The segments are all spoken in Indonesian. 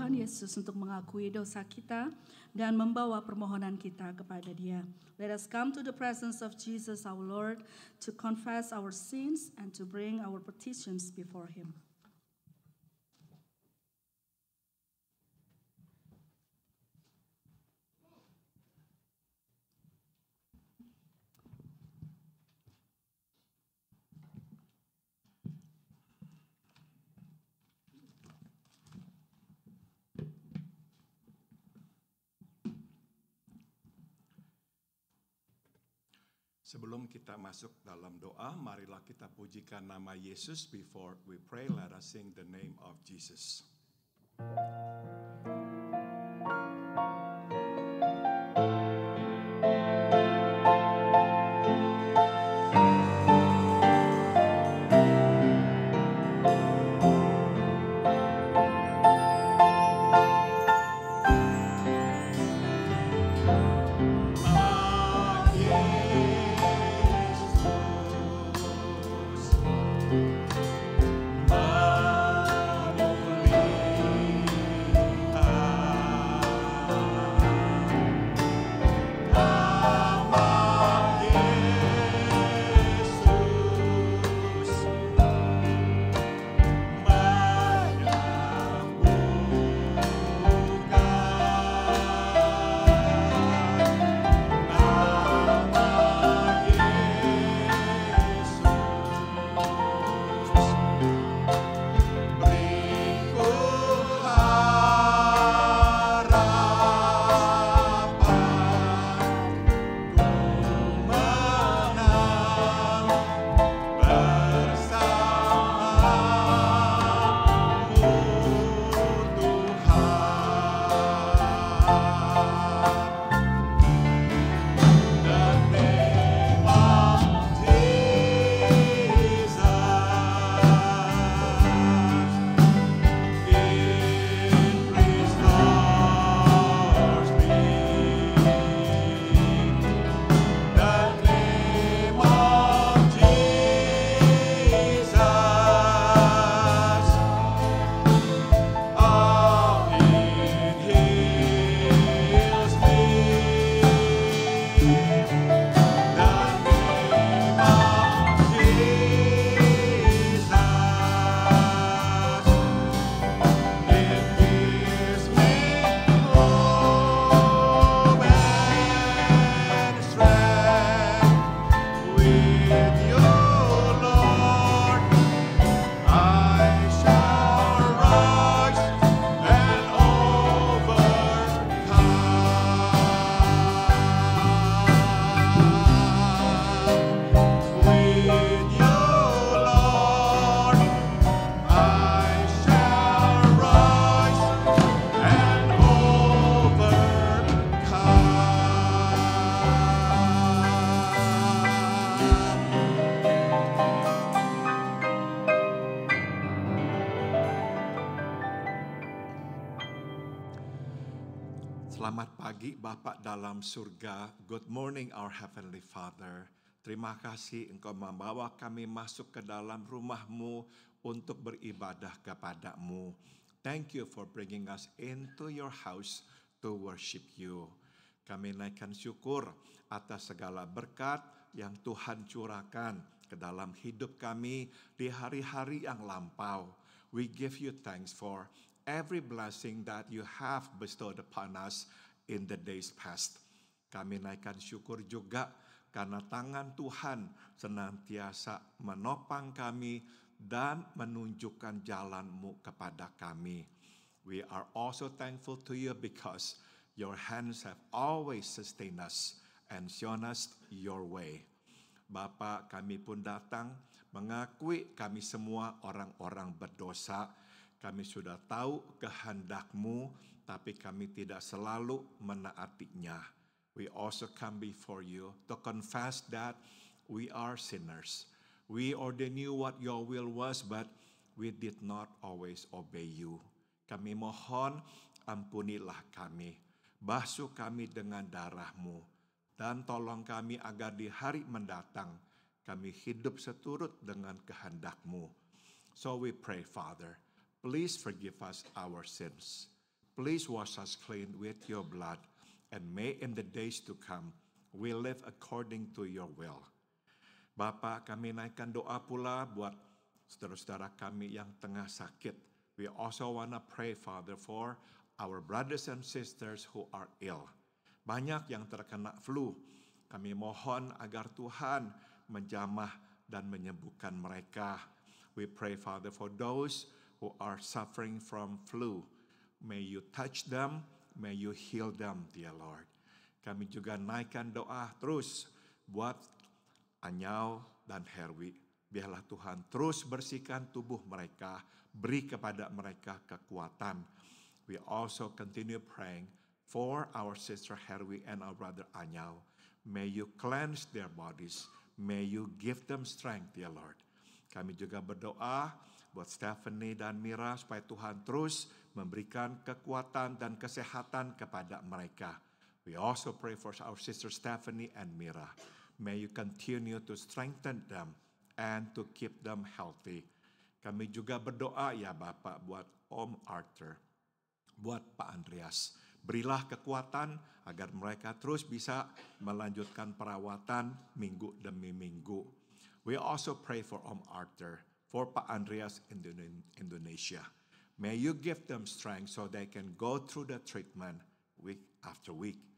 Tuhan Yesus untuk mengakui dosa kita dan membawa permohonan kita kepada Dia. Let us come to the presence of Jesus our Lord to confess our sins and to bring our petitions before Him. Sebelum kita masuk dalam doa, marilah kita pujikan nama Yesus. Before we pray, let us sing the name of Jesus. Selamat pagi Bapa dalam surga. Good morning our Heavenly Father. Terima kasih Engkau membawa kami masuk ke dalam rumah-Mu untuk beribadah kepada-Mu. Thank you for bringing us into your house to worship you. Kami naikkan syukur atas segala berkat yang Tuhan curahkan ke dalam hidup kami di hari-hari yang lampau. We give you thanks for every blessing that you have bestowed upon us in the days past. Kami naikkan syukur juga karena tangan Tuhan senantiasa menopang kami dan menunjukkan jalan-Mu kepada kami. We are also thankful to you because your hands have always sustained us and shown us your way. Bapa, kami pun datang mengakui kami semua orang-orang berdosa. Kami sudah tahu kehendak-Mu, tapi kami tidak selalu menaatinya. We also come before you to confess that we are sinners. We already knew what your will was, but we did not always obey you. Kami mohon, ampunilah kami. Basuh kami dengan darah-Mu. Dan tolong kami agar di hari mendatang, kami hidup seturut dengan kehendak-Mu. So we pray, Father, please forgive us our sins. Please wash us clean with your blood, and may in the days to come we live according to your will. Bapa, kami naikkan doa pula buat saudara-saudara kami yang tengah sakit. We also want to pray, Father, for our brothers and sisters who are ill. Banyak yang terkena flu. Kami mohon agar Tuhan menjamah dan menyembuhkan mereka. We pray, Father, for those who are suffering from flu. May you touch them, may you heal them, dear Lord. Kami juga naikkan doa terus buat Anyau dan Herwi. Biarlah Tuhan terus bersihkan tubuh mereka, beri kepada mereka kekuatan. We also continue praying for our sister Herwi and our brother Anyau. May you cleanse their bodies. May you give them strength, dear Lord. Kami juga berdoa buat Stephanie dan Mira supaya Tuhan terus memberikan kekuatan dan kesehatan kepada mereka. We also pray for our sister Stephanie and Mira. May you continue to strengthen them and to keep them healthy. Kami juga berdoa ya Bapak buat Om Arthur, buat Pak Andreas. Berilah kekuatan agar mereka terus bisa melanjutkan perawatan minggu demi minggu. We also pray for Om Arthur, for Pak Andreas in Indonesia. May you give them strength so they can go through the treatment week after week.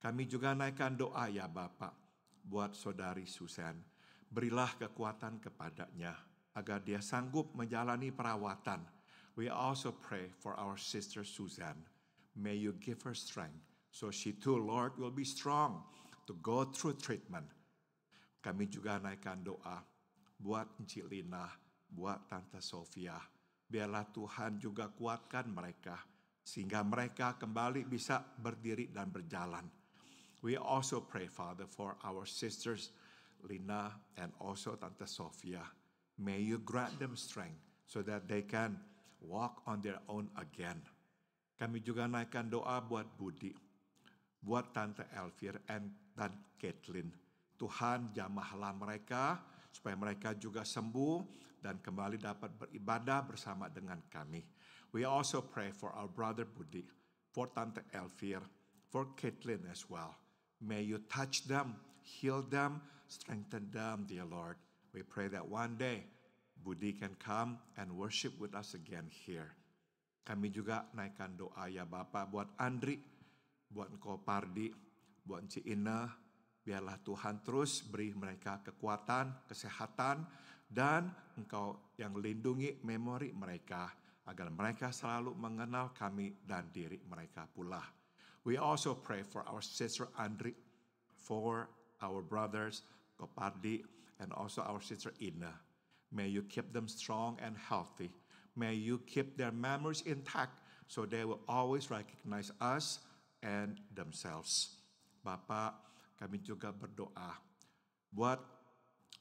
Kami juga naikkan doa ya Bapak buat saudari Susan. Berilah kekuatan kepadanya agar dia sanggup menjalani perawatan. We also pray for our sister Susan. May you give her strength so she too, Lord, will be strong to go through treatment. Kami juga naikkan doa buat Encik Lina, buat Tante Sofia. Biarlah Tuhan juga kuatkan mereka sehingga mereka kembali bisa berdiri dan berjalan. We also pray, Father, for our sisters Lina and also Tante Sofia. May you grant them strength so that they can walk on their own again. Kami juga naikkan doa buat Budi, buat Tante Elvir dan Caitlin. Tuhan jamahlah mereka supaya mereka juga sembuh dan kembali dapat beribadah bersama dengan kami. We also pray for our brother Budi, for Tante Elvir, for Caitlin as well. May you touch them, heal them, strengthen them, dear Lord. We pray that one day Budi can come and worship with us again here. Kami juga naikkan doa ya Bapak buat Andri, buat Engkau Pardi, buat Encik Ina. Biarlah Tuhan terus beri mereka kekuatan, kesehatan, dan Engkau yang lindungi memori mereka agar mereka selalu mengenal kami dan diri mereka pula. We also pray for our sister Andri, for our brothers Kopardi, and also our sister Ina. May you keep them strong and healthy. May you keep their memories intact so they will always recognize us and themselves. Bapak, kami juga berdoa buat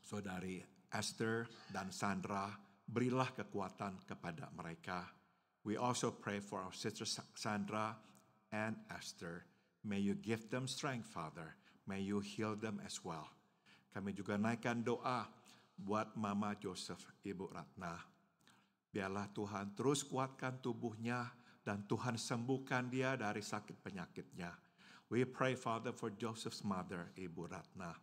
saudari Esther dan Sandra, berilah kekuatan kepada mereka. We also pray for our sister Sandra and Esther. May you give them strength, Father. May you heal them as well. Kami juga naikkan doa buat Mama Joseph, Ibu Ratna. Biarlah Tuhan terus kuatkan tubuhnya dan Tuhan sembuhkan dia dari sakit penyakitnya. We pray, Father, for Joseph's mother, Ibu Ratna.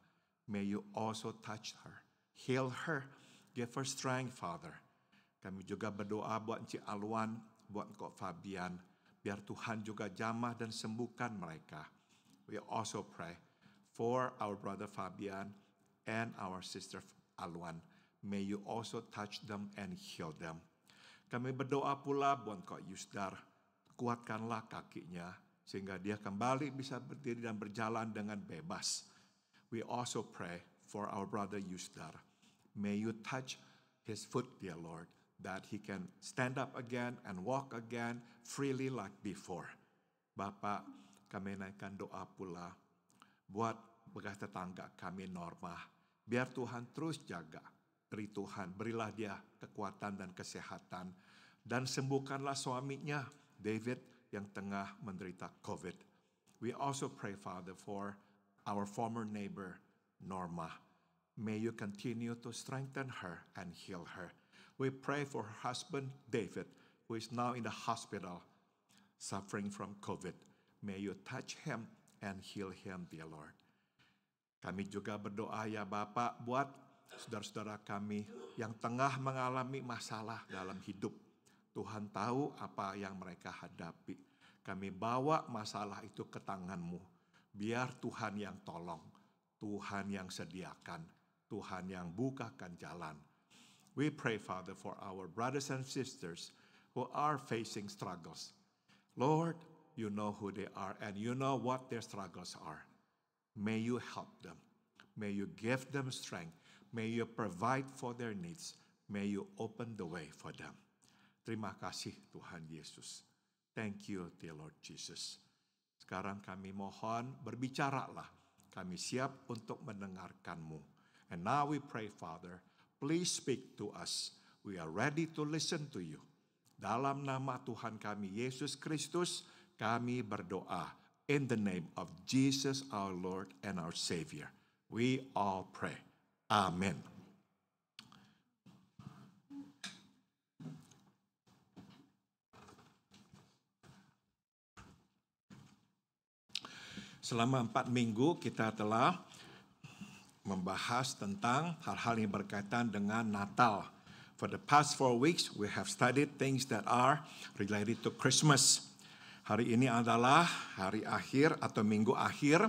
May you also touch her, heal her, give her strength, Father. Kami juga berdoa buat Encik Alwan, buat Kok Fabian. Biar Tuhan juga jamah dan sembuhkan mereka. We also pray for our brother Fabian and our sister Alwan. May you also touch them and heal them. Kami berdoa pula buat Kok Yusdar. Kuatkanlah kakinya sehingga dia kembali bisa berdiri dan berjalan dengan bebas. We also pray for our brother Yusdar. May you touch his foot, dear Lord, that he can stand up again and walk again freely like before. Bapak, kami naikkan doa pula buat bekas tetangga kami Norma. Biar Tuhan terus jaga. Beri Tuhan, berilah dia kekuatan dan kesehatan. Dan sembuhkanlah suaminya, David, yang tengah menderita COVID. We also pray, Father, for our former neighbor, Norma. May you continue to strengthen her and heal her. We pray for her husband, David, who is now in the hospital, suffering from COVID. May you touch him and heal him, dear Lord. Kami juga berdoa ya Bapak buat saudara-saudara kami yang tengah mengalami masalah dalam hidup. Tuhan tahu apa yang mereka hadapi. Kami bawa masalah itu ke tangan-Mu. Biar Tuhan yang tolong, Tuhan yang sediakan, Tuhan yang bukakan jalan. We pray, Father, for our brothers and sisters who are facing struggles. Lord, you know who they are and you know what their struggles are. May you help them. May you give them strength. May you provide for their needs. May you open the way for them. Terima kasih Tuhan Yesus. Thank you, dear Lord Jesus. Sekarang kami mohon berbicaralah. Kami siap untuk mendengarkan-Mu. And now we pray, Father, please speak to us. We are ready to listen to you. Dalam nama Tuhan kami, Yesus Kristus, kami berdoa. In the name of Jesus, our Lord and our Savior. We all pray. Amen. Selama 4 minggu kita telah membahas tentang hal-hal yang berkaitan dengan Natal. For the past 4 weeks, we have studied things that are related to Christmas. Hari ini adalah hari akhir atau minggu akhir,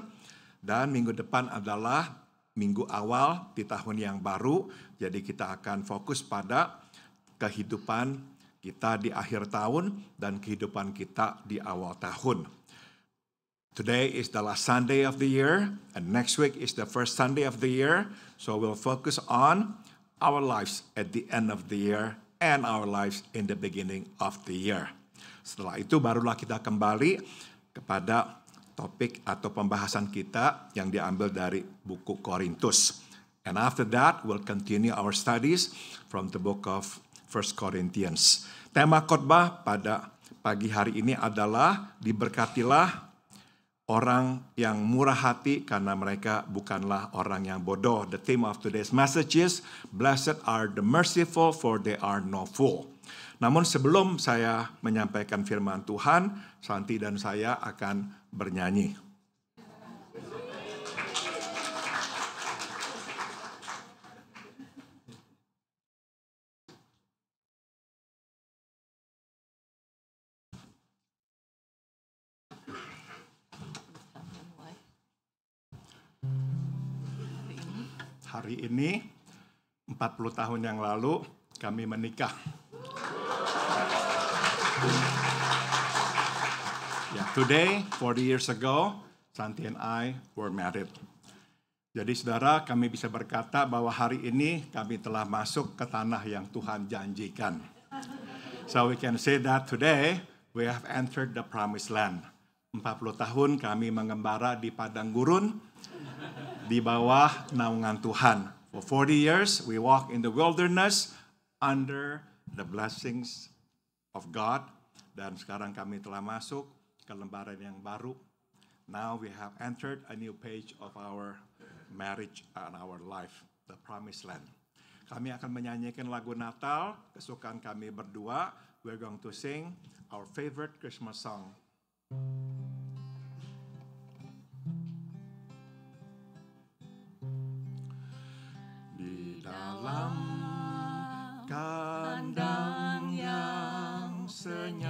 dan minggu depan adalah minggu awal di tahun yang baru. Jadi kita akan fokus pada kehidupan kita di akhir tahun dan kehidupan kita di awal tahun. Today is the last Sunday of the year, and next week is the first Sunday of the year. So we'll focus on our lives at the end of the year and our lives in the beginning of the year. Setelah itu barulah kita kembali kepada topik atau pembahasan kita yang diambil dari buku Korintus. And after that, we'll continue our studies from the book of 1 Corinthians. Tema khotbah pada pagi hari ini adalah diberkatilah orang yang murah hati karena mereka bukanlah orang yang bodoh. The theme of today's message is, Blessed are the merciful for they are no fool. Namun sebelum saya menyampaikan firman Tuhan, Santi dan saya akan bernyanyi. Hari ini, 40 tahun yang lalu, kami menikah. Today, 40 years ago, Santi and I were married. Jadi saudara, kami bisa berkata bahwa hari ini kami telah masuk ke tanah yang Tuhan janjikan. So we can say that today, we have entered the promised land. 40 tahun kami mengembara di padang gurun, di bawah naungan Tuhan. For 40 years, we walk in the wilderness under the blessings of God. Dan sekarang kami telah masuk ke lembaran yang baru. Now we have entered a new page of our marriage and our life, the promised land. Kami akan menyanyikan lagu Natal, kesukaan kami berdua. We're going to sing our favorite Christmas song. Dalam kandang yang senyap,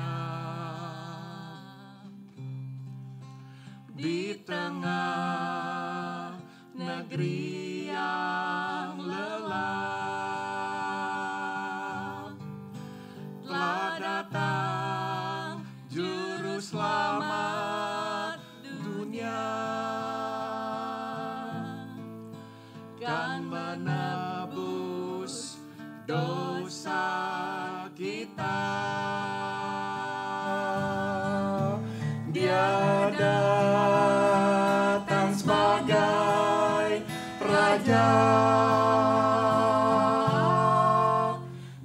di tengah negeri yang lelah, telah datang Juru Selamat dunia, kan menebus dosa kita. Dia datang sebagai Raja,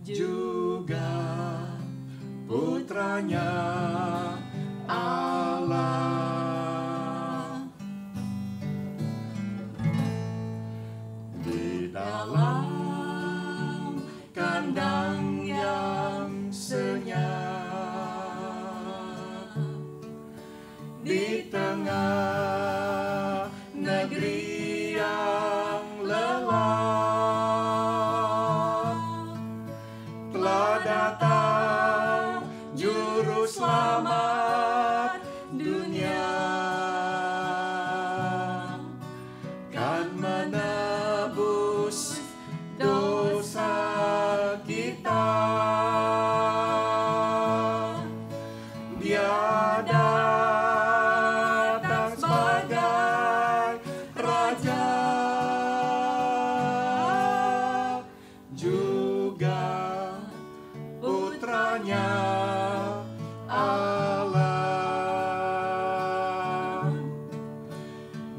juga putranya Allah. Di dalam kandang yang senyap, di tengah negeri yang lelah. Telah datang juru selamat dunia, kan menebus dosa kita. Dia datang sebagai Raja, juga putranya Allah.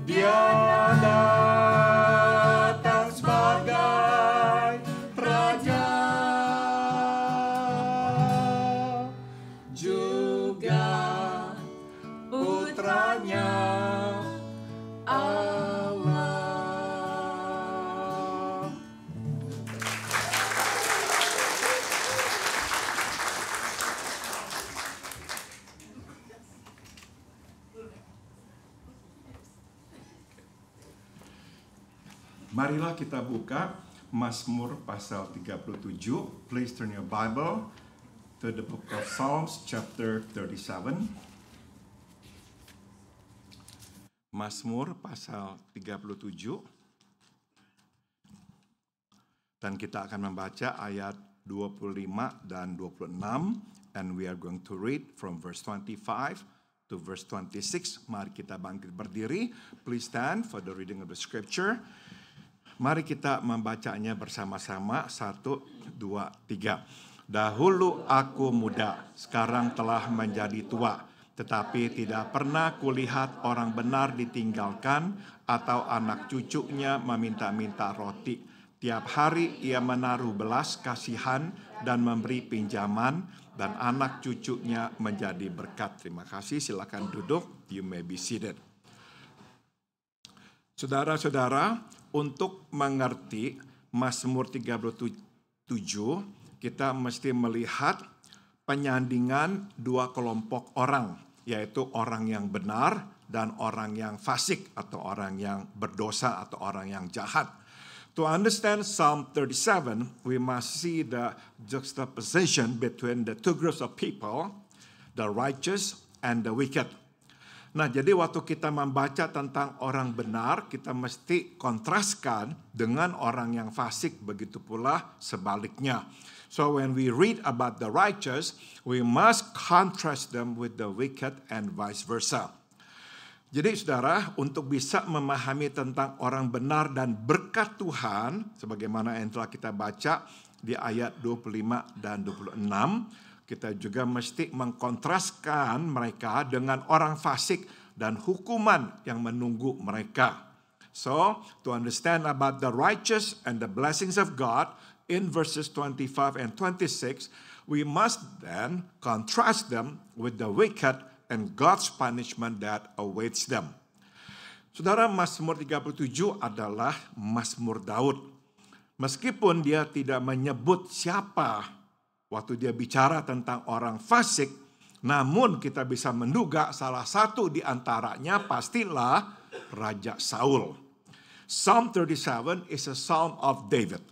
Dia datang sebagai Raja, juga putranya Allah. Marilah kita buka Mazmur pasal 37. Please turn your Bible to the book of Psalms chapter 37. Mazmur pasal 37. Dan kita akan membaca ayat 25 dan 26. And we are going to read from verse 25 to verse 26. Mari kita bangkit berdiri. Please stand for the reading of the scripture. Mari kita membacanya bersama-sama. 1, 2, 3. Dahulu aku muda, sekarang telah menjadi tua. Tetapi tidak pernah kulihat orang benar ditinggalkan atau anak cucunya meminta-minta roti. Tiap hari ia menaruh belas kasihan dan memberi pinjaman, dan anak cucunya menjadi berkat. Terima kasih, silakan duduk. You may be seated. Saudara-saudara, untuk mengerti Mazmur 37, kita mesti melihat penyandingan dua kelompok orang, yaitu orang yang benar dan orang yang fasik atau orang yang berdosa atau orang yang jahat. To understand Psalm 37, we must see the juxtaposition between the two groups of people, the righteous and the wicked. Nah, jadi waktu kita membaca tentang orang benar, kita mesti kontraskan dengan orang yang fasik, begitu pula sebaliknya. So when we read about the righteous, we must contrast them with the wicked and vice versa. Jadi saudara, untuk bisa memahami tentang orang benar dan berkat Tuhan, sebagaimana yang telah kita baca di ayat 25 dan 26, kita juga mesti mengkontraskan mereka dengan orang fasik dan hukuman yang menunggu mereka. So, to understand about the righteous and the blessings of God in verses 25 and 26, we must then contrast them with the wicked and God's punishment that awaits them. Saudara, Mazmur 37 adalah Mazmur Daud. Meskipun dia tidak menyebut siapa waktu dia bicara tentang orang fasik, namun kita bisa menduga salah satu di antaranya pastilah Raja Saul. Psalm 37 is a psalm of David.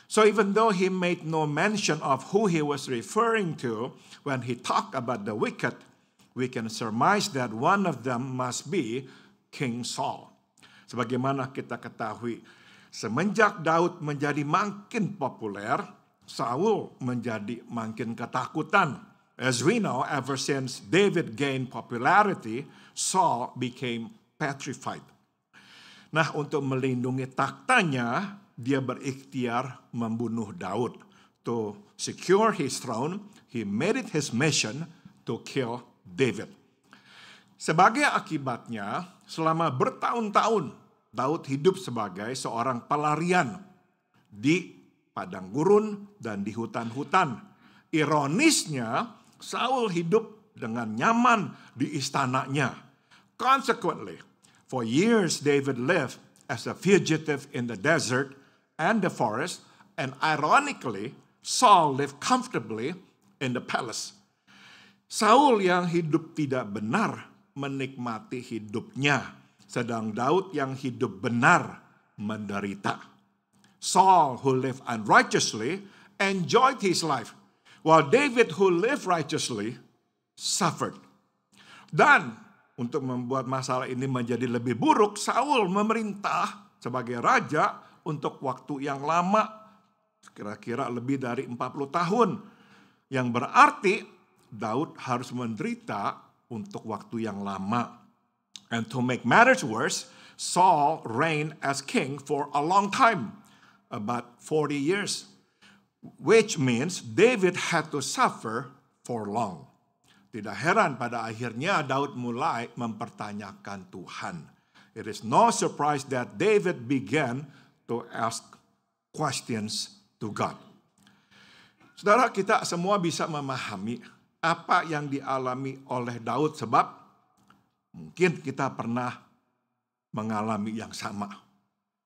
So even though he made no mention of who he was referring to when he talked about the wicked, we can surmise that one of them must be King Saul. Sebagaimana kita ketahui, semenjak Daud menjadi makin populer, Saul menjadi makin ketakutan. As we know, ever since David gained popularity, Saul became petrified. Nah, untuk melindungi taktanya, dia berikhtiar membunuh Daud. To secure his throne, he made it his mission to kill David. Sebagai akibatnya, selama bertahun-tahun, Daud hidup sebagai seorang pelarian di padang gurun dan di hutan-hutan. Ironisnya, Saul hidup dengan nyaman di istananya. Consequently, for years David lived as a fugitive in the desert and the forest, and ironically, Saul lived comfortably in the palace. Saul yang hidup tidak benar menikmati hidupnya, sedang Daud yang hidup benar menderita. Saul, who lived unrighteously, enjoyed his life, while David, who lived righteously, suffered. Dan untuk membuat masalah ini menjadi lebih buruk, Saul memerintah sebagai raja untuk waktu yang lama, kira-kira lebih dari 40 tahun. Yang berarti Daud harus menderita untuk waktu yang lama. And to make matters worse, Saul reigned as king for a long time, about 40 years, which means David had to suffer for long. Tidak heran pada akhirnya Daud mulai mempertanyakan Tuhan. It is no surprise that David began to ask questions to God. Saudara, kita semua bisa memahami apa yang dialami oleh Daud sebab mungkin kita pernah mengalami yang sama.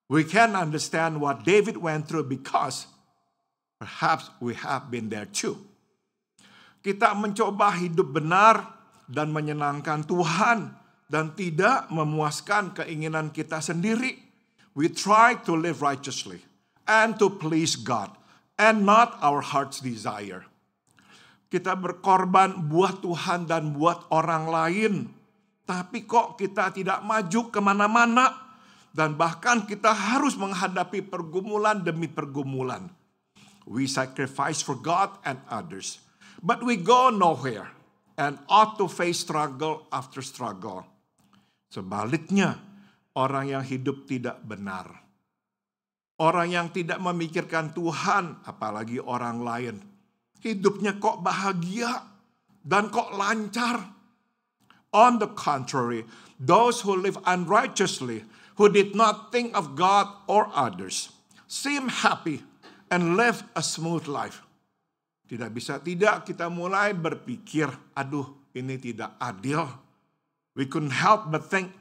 We can understand what David went through because perhaps we have been there too. Kita mencoba hidup benar dan menyenangkan Tuhan dan tidak memuaskan keinginan kita sendiri. We try to live righteously and to please God and not our heart's desire. Kita berkorban buat Tuhan dan buat orang lain. Tapi kok kita tidak maju kemana-mana. Dan bahkan kita harus menghadapi pergumulan demi pergumulan. We sacrifice for God and others. But we go nowhere and ought to face struggle after struggle. Sebaliknya, orang yang hidup tidak benar. Orang yang tidak memikirkan Tuhan, apalagi orang lain. Hidupnya kok bahagia dan kok lancar. On the contrary, those who live unrighteously, who did not think of God or others, seem happy and live a smooth life. Tidak bisa tidak kita mulai berpikir, aduh ini tidak adil. We couldn't help but think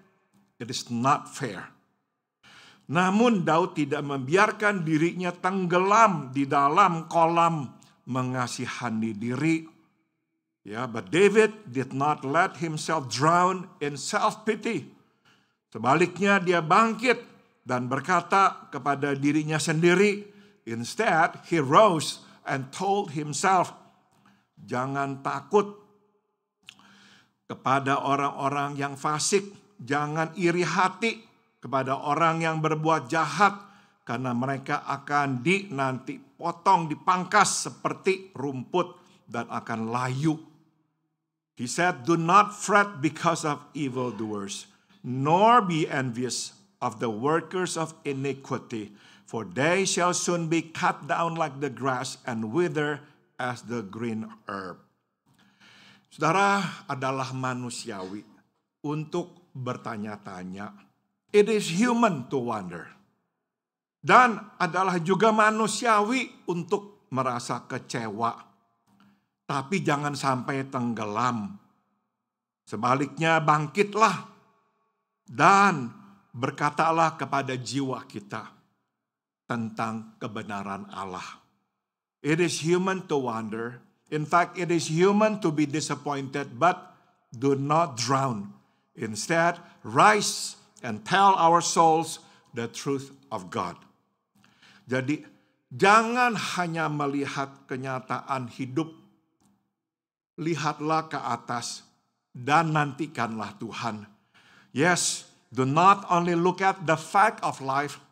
it is not fair. Namun Daud tidak membiarkan dirinya tenggelam di dalam kolam mengasihani diri. Ya, but David did not let himself drown in self-pity. Sebaliknya dia bangkit dan berkata kepada dirinya sendiri. Instead, he rose and told himself, jangan takut kepada orang-orang yang fasik. Jangan iri hati kepada orang yang berbuat jahat. Karena mereka akan nanti potong, dipangkas seperti rumput dan akan layu. He said, do not fret because of evildoers, nor be envious of the workers of iniquity. For they shall soon be cut down like the grass and wither as the green herb. Saudara, adalah manusiawi untuk bertanya-tanya. It is human to wonder. Dan adalah juga manusiawi untuk merasa kecewa. Tapi jangan sampai tenggelam. Sebaliknya bangkitlah dan berkatalah kepada jiwa kita tentang kebenaran Allah. It is human to wonder. In fact, it is human to be disappointed, but do not drown. Instead, rise and tell our souls the truth of God. Jadi, jangan hanya melihat kenyataan hidup. Lihatlah ke atas dan nantikanlah Tuhan. Yes, do not only look at the fact of life,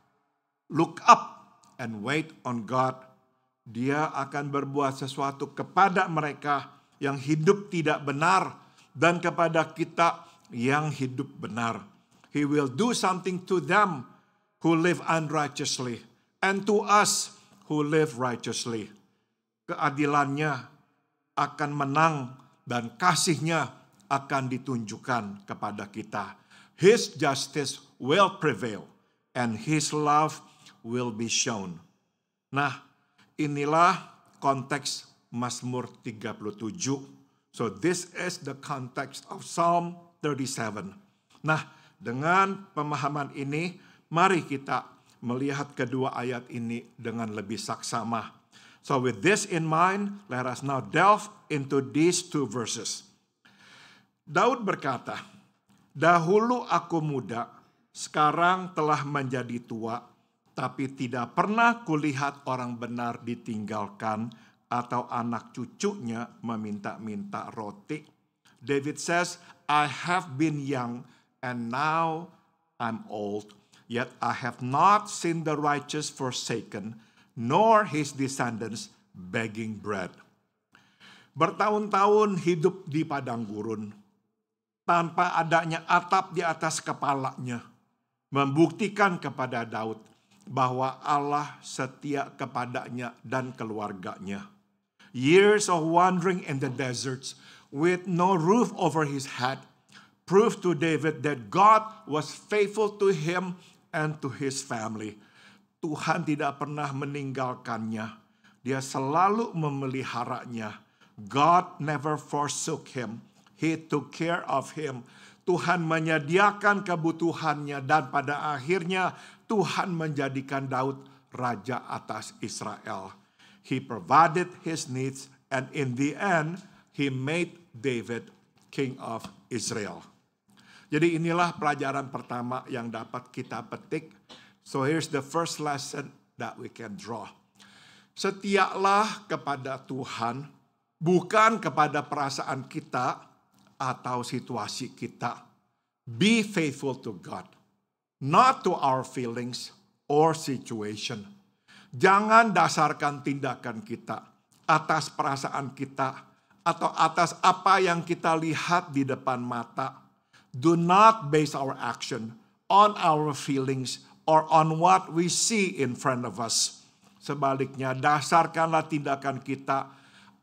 look up and wait on God. Dia akan berbuat sesuatu kepada mereka yang hidup tidak benar dan kepada kita yang hidup benar. He will do something to them who live unrighteously and to us who live righteously. Keadilannya akan menang dan kasih-Nya akan ditunjukkan kepada kita. His justice will prevail and His love will be shown. Nah, inilah konteks Mazmur 37. So this is the context of Psalm 37. Nah, dengan pemahaman ini, mari kita melihat kedua ayat ini dengan lebih saksama. So with this in mind, let us now delve into these two verses. Daud berkata, Dahulu aku muda, sekarang telah menjadi tua, tapi tidak pernah kulihat orang benar ditinggalkan atau anak cucunya meminta-minta roti. David says, I have been young and now I'm old, yet I have not seen the righteous forsaken, nor his descendants begging bread. Bertahun-tahun hidup di padang gurun, tanpa adanya atap di atas kepalanya, membuktikan kepada Daud bahwa Allah setia kepadanya dan keluarganya. Years of wandering in the deserts with no roof over his head proved to David that God was faithful to him and to his family. Tuhan tidak pernah meninggalkannya. Dia selalu memeliharanya. God never forsook him. He took care of him. Tuhan menyediakan kebutuhannya dan pada akhirnya Tuhan menjadikan Daud raja atas Israel. He provided his needs and in the end he made David king of Israel. Jadi inilah pelajaran pertama yang dapat kita petik. So here's the first lesson that we can draw. Setialah kepada Tuhan, bukan kepada perasaan kita atau situasi kita. Be faithful to God, not to our feelings or situation. Jangan dasarkan tindakan kita atas perasaan kita atau atas apa yang kita lihat di depan mata. Do not base our action on our feelings or on what we see in front of us. Sebaliknya, dasarkanlah tindakan kita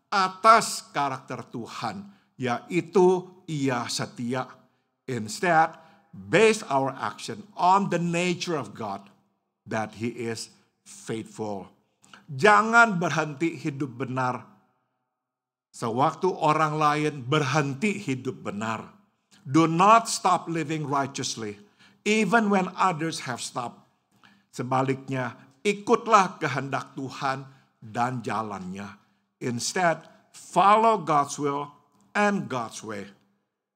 atas karakter Tuhan, yaitu Ia setia. Instead, base our action on the nature of God, that He is faithful. Jangan berhenti hidup benar sewaktu orang lain berhenti hidup benar. Do not stop living righteously, even when others have stopped. Sebaliknya, ikutlah kehendak Tuhan dan jalannya. Instead, follow God's will and God's way.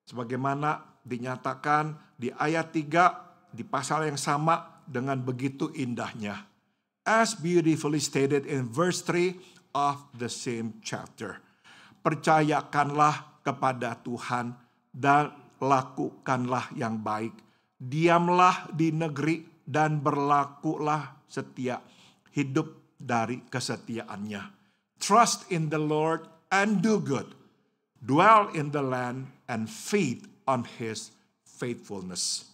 Sebagaimana dinyatakan di ayat 3 di pasal yang sama dengan begitu indahnya. As beautifully stated in verse 3 of the same chapter. Percayakanlah kepada Tuhan dan lakukanlah yang baik. Diamlah di negeri dan berlakulah setia, hidup dari kesetiaannya. Trust in the Lord and do good. Dwell in the land and feed on His faithfulness.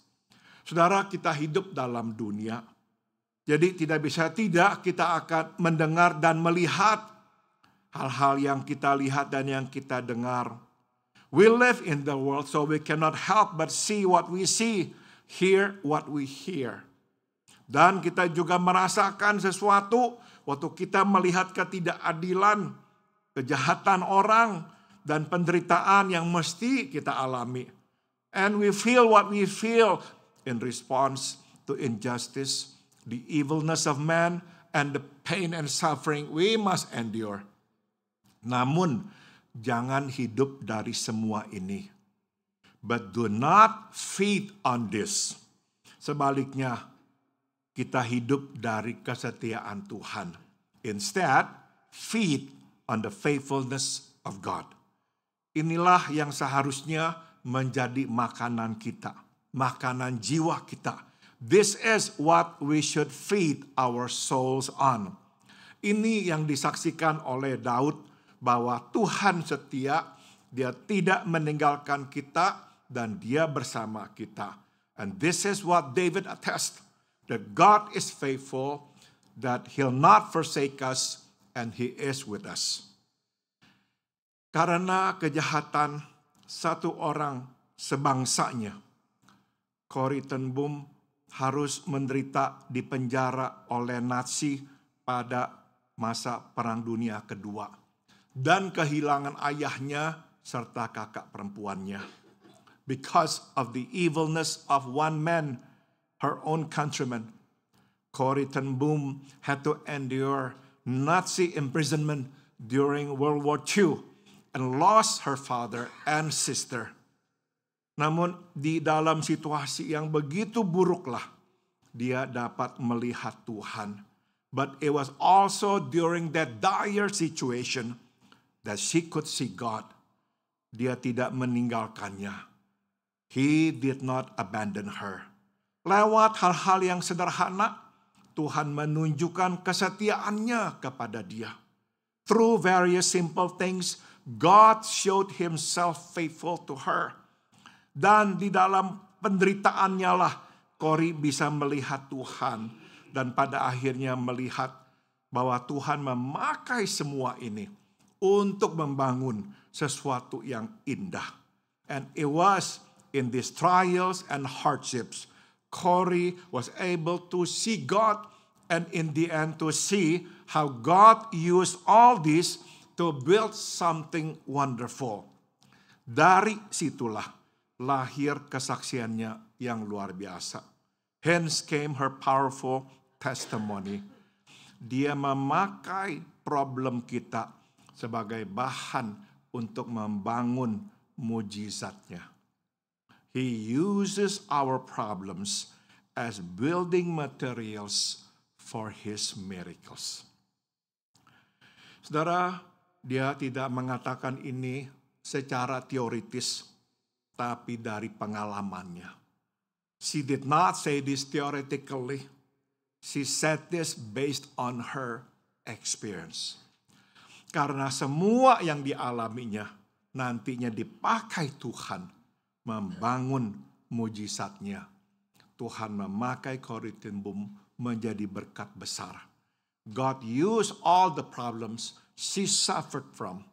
Saudara, kita hidup dalam dunia. Jadi tidak bisa tidak kita akan mendengar dan melihat hal-hal yang kita lihat dan yang kita dengar. We live in the world so we cannot help but see what we see, hear what we hear. Dan kita juga merasakan sesuatu waktu kita melihat ketidakadilan, kejahatan orang, dan penderitaan yang mesti kita alami. And we feel what we feel in response to injustice, the evilness of man, and the pain and suffering we must endure. Namun, jangan hidup dari semua ini. But do not feed on this. Sebaliknya, kita hidup dari kesetiaan Tuhan. Instead, feed on the faithfulness of God. Inilah yang seharusnya menjadi makanan kita, makanan jiwa kita. This is what we should feed our souls on. Ini yang disaksikan oleh Daud bahwa Tuhan setia, Dia tidak meninggalkan kita dan Dia bersama kita. And this is what David attests, that God is faithful, that He'll not forsake us, and He is with us. Karena kejahatan satu orang sebangsanya, Corrie ten Boom harus menderita di penjara oleh Nazi pada masa Perang Dunia Kedua. Dan kehilangan ayahnya serta kakak perempuannya. Because of the evilness of one man, her own countrymen, Corrie ten Boom had to endure Nazi imprisonment during World War II and lost her father and sister. Namun di dalam situasi yang begitu buruklah dia dapat melihat Tuhan. But it was also during that dire situation that she could see God. Dia tidak meninggalkannya. He did not abandon her. Lewat hal-hal yang sederhana, Tuhan menunjukkan kesetiaannya kepada dia. Through various simple things, God showed himself faithful to her. Dan di dalam penderitaannya lah, Kori bisa melihat Tuhan. Dan pada akhirnya melihat bahwa Tuhan memakai semua ini untuk membangun sesuatu yang indah. And it was in these trials and hardships, Kori was able to see God and in the end to see how God used all this to build something wonderful. Dari situlah lahir kesaksiannya yang luar biasa. Hence came her powerful testimony. Dia memakai problem kita sebagai bahan untuk membangun mujizatnya. He uses our problems as building materials for his miracles. Saudara, dia tidak mengatakan ini secara teoritis, tapi dari pengalamannya. She did not say this theoretically. She said this based on her experience. Karena semua yang dialaminya nantinya dipakai Tuhan membangun mujizatnya. Tuhan memakai Corrie ten Boom menjadi berkat besar. God used all the problems she suffered from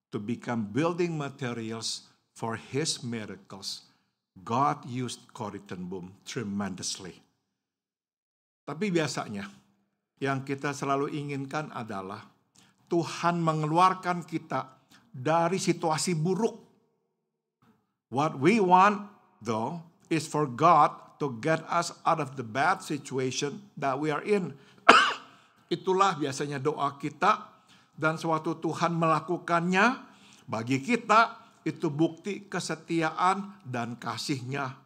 to become building materials for his miracles. God used Corrie ten Boom tremendously. Tapi biasanya yang kita selalu inginkan adalah Tuhan mengeluarkan kita dari situasi buruk. What we want, though, is for God to get us out of the bad situation that we are in. Itulah biasanya doa kita, dan sewaktu Tuhan melakukannya, bagi kita itu bukti kesetiaan dan kasih-Nya.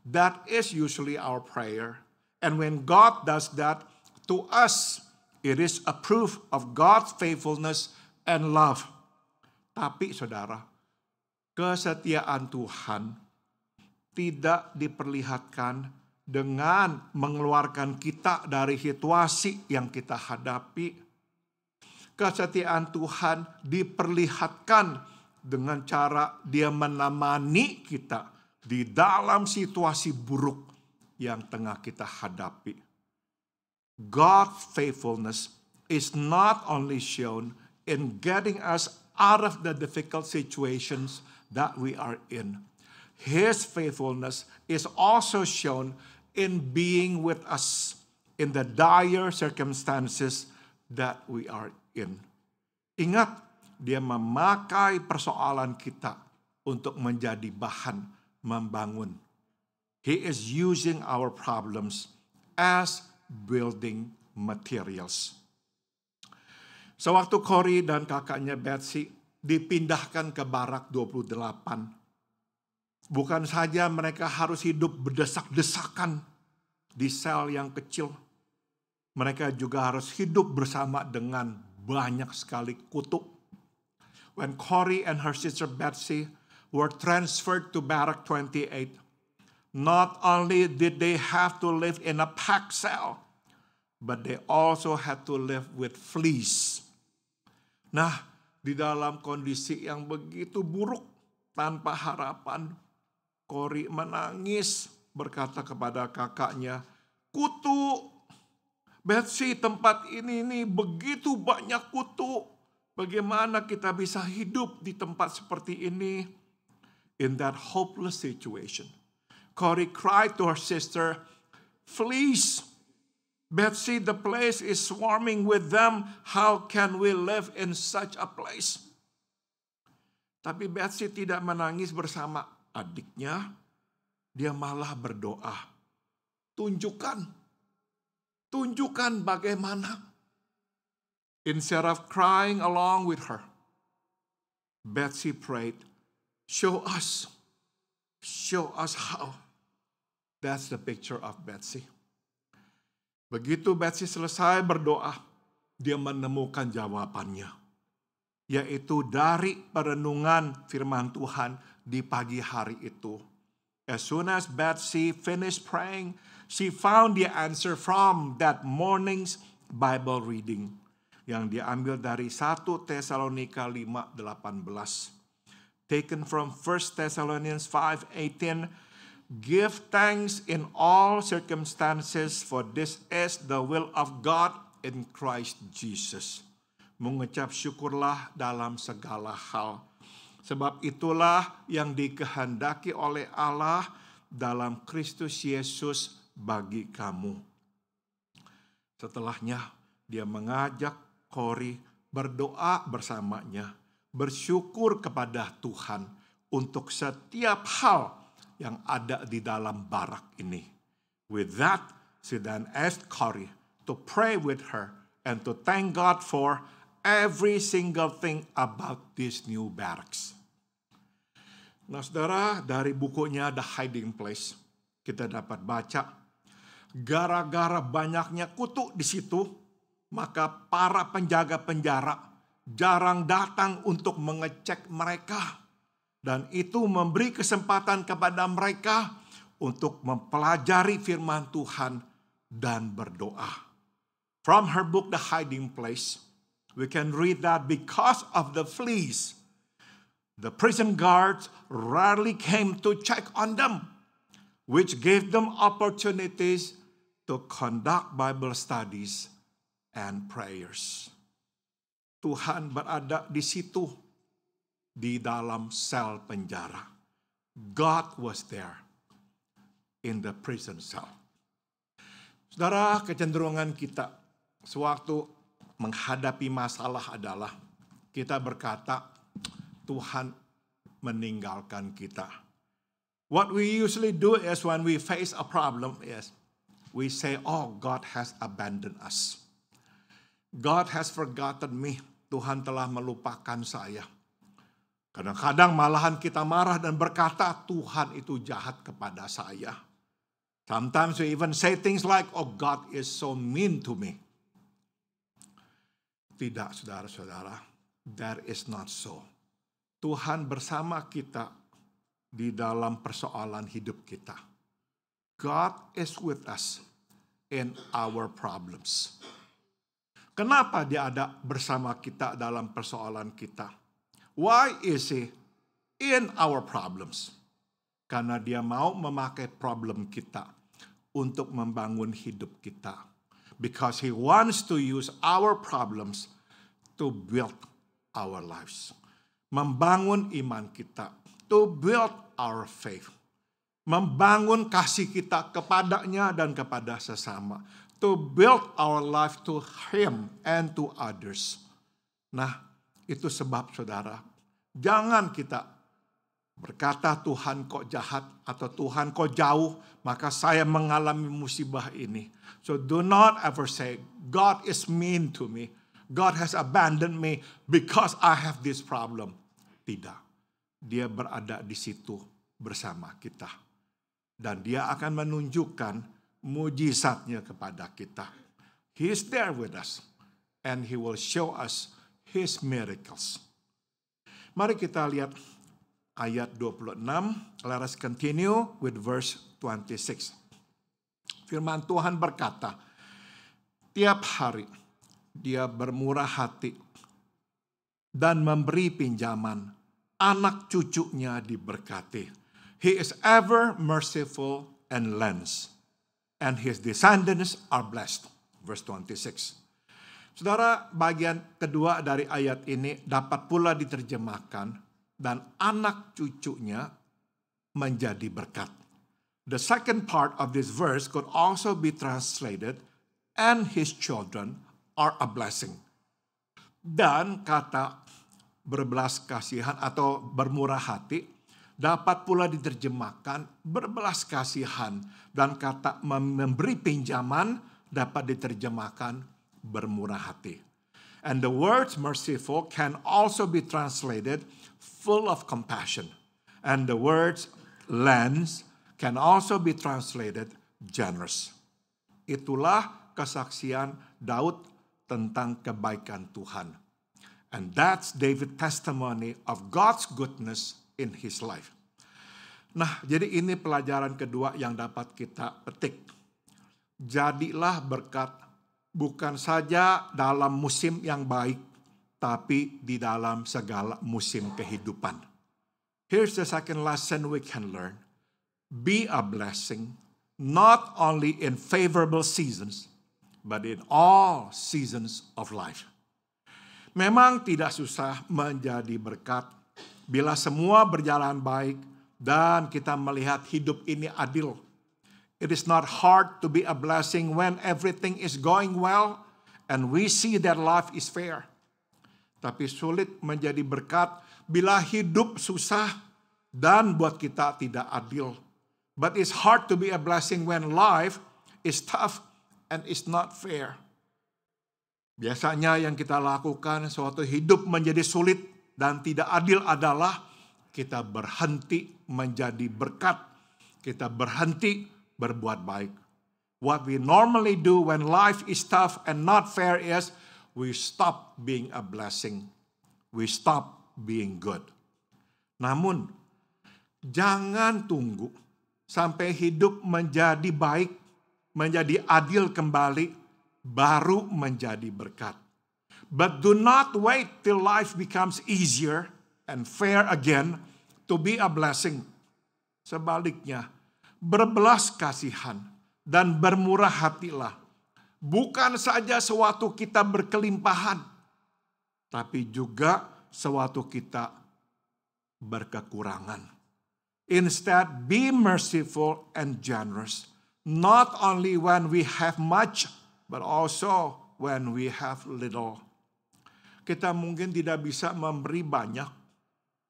That is usually our prayer. And when God does that to us, it is a proof of God's faithfulness and love. Tapi saudara, kesetiaan Tuhan tidak diperlihatkan dengan mengeluarkan kita dari situasi yang kita hadapi. Kesetiaan Tuhan diperlihatkan dengan cara Dia menemani kita di dalam situasi buruk yang tengah kita hadapi. God's faithfulness is not only shown in getting us out of the difficult situations that we are in. His faithfulness is also shown in being with us in the dire circumstances that we are in. Ingat, Dia memakai persoalan kita untuk menjadi bahan membangun. He is using our problems as building materials. Sewaktu Corrie dan kakaknya Betsy dipindahkan ke barak 28, bukan saja mereka harus hidup berdesak-desakan di sel yang kecil, mereka juga harus hidup bersama dengan banyak sekali kutu. When Corrie and her sister Betsy were transferred to Barrack 28, not only did they have to live in a packed cell, but they also had to live with fleas. Nah, di dalam kondisi yang begitu buruk, tanpa harapan, Corrie menangis berkata kepada kakaknya, "Kutu, Betsy, tempat ini nih begitu banyak kutu. Bagaimana kita bisa hidup di tempat seperti ini?" In that hopeless situation, Corrie cried to her sister, "Fleas, Betsy, the place is swarming with them. How can we live in such a place?" Tapi Betsy tidak menangis bersama adiknya. Dia malah berdoa, Tunjukkan bagaimana. Instead of crying along with her, Betsy prayed, "Show us. show us how. That's the picture of Betsy. Begitu Betsy selesai berdoa, dia menemukan jawabannya. Yaitu dari perenungan firman Tuhan di pagi hari itu. As soon as Betsy finished praying, she found the answer from that morning's Bible reading. Yang diambil dari 1 Tesalonika 5:18. Taken from 1 Thessalonians 5:18, give thanks in all circumstances, for this is the will of God in Christ Jesus. Mengucap syukurlah dalam segala hal. Sebab itulah yang dikehendaki oleh Allah dalam Kristus Yesus bagi kamu. Setelahnya, dia mengajak Kori berdoa bersamanya, bersyukur kepada Tuhan untuk setiap hal yang ada di dalam barak ini. With that, she then asked Kori to pray with her and to thank God for every single thing about this new barracks. Nah, saudara, dari bukunya The Hiding Place, kita dapat baca, gara-gara banyaknya kutu di situ, maka para penjaga penjara jarang datang untuk mengecek mereka. Dan itu memberi kesempatan kepada mereka untuk mempelajari firman Tuhan dan berdoa. From her book, The Hiding Place, we can read that because of the fleas, the prison guards rarely came to check on them, which gave them opportunities to conduct Bible studies and prayers. Tuhan berada di situ, di dalam sel penjara. God was there in the prison cell. Saudara, kecenderungan kita sewaktu menghadapi masalah adalah kita berkata, Tuhan meninggalkan kita. What we usually do is when we face a problem is we say, oh, God has abandoned us. God has forgotten me. Tuhan telah melupakan saya. Kadang-kadang malahan kita marah dan berkata, Tuhan itu jahat kepada saya. Sometimes we even say things like, oh, God is so mean to me. Tidak, saudara-saudara. That is not so. Tuhan bersama kita di dalam persoalan hidup kita. God is with us in our problems. Kenapa dia ada bersama kita dalam persoalan kita? Why is he in our problems? Karena dia mau memakai problem kita untuk membangun hidup kita. Because he wants to use our problems to build our lives. Membangun iman kita. To build our faith. Membangun kasih kita kepadanya dan kepada sesama. To build our life to him and to others. Nah, itu sebab saudara, jangan kita berkata Tuhan kok jahat atau Tuhan kok jauh, maka saya mengalami musibah ini. So do not ever say, God is mean to me. God has abandoned me because I have this problem. Tidak. Dia berada di situ bersama kita. Dan dia akan menunjukkan mujizatnya kepada kita. He is there with us. And he will show us his miracles. Mari kita lihat ayat 26. Let us continue with verse 26. Firman Tuhan berkata, tiap hari dia bermurah hati dan memberi pinjaman. Anak cucunya diberkati. He is ever merciful and lends. And his descendants are blessed. Verse 26. Saudara, bagian kedua dari ayat ini dapat pula diterjemahkan dan anak cucunya menjadi berkat. The second part of this verse could also be translated, and his children are a blessing. Dan kata berbelas kasihan atau bermurah hati dapat pula diterjemahkan berbelas kasihan, dan kata memberi pinjaman dapat diterjemahkan bermurah hati. And the words merciful can also be translated full of compassion. And the words lens can also be translated generous. Itulah kesaksian Daud tentang kebaikan Tuhan. And that's David's testimony of God's goodness in his life. Nah, jadi ini pelajaran kedua yang dapat kita petik. Jadilah berkat bukan saja dalam musim yang baik, tapi di dalam segala musim kehidupan. Here's the second lesson we can learn. Be a blessing, not only in favorable seasons, but in all seasons of life. Memang tidak susah menjadi berkat bila semua berjalan baik dan kita melihat hidup ini adil. It is not hard to be a blessing when everything is going well and we see that life is fair. Tapi sulit menjadi berkat bila hidup susah dan buat kita tidak adil. But it's hard to be a blessing when life is tough and is not fair. Biasanya yang kita lakukan suatu hidup menjadi sulit dan tidak adil adalah kita berhenti menjadi berkat. Kita berhenti berbuat baik. What we normally do when life is tough and not fair is we stop being a blessing. We stop being good. Namun, jangan tunggu sampai hidup menjadi baik, menjadi adil kembali, baru menjadi berkat. But do not wait till life becomes easier and fair again to be a blessing. Sebaliknya, berbelas kasihan dan bermurah hatilah. Bukan saja sewaktu kita berkelimpahan, tapi juga sewaktu kita berkekurangan. Instead, be merciful and generous, not only when we have much, but also when we have little. Kita mungkin tidak bisa memberi banyak,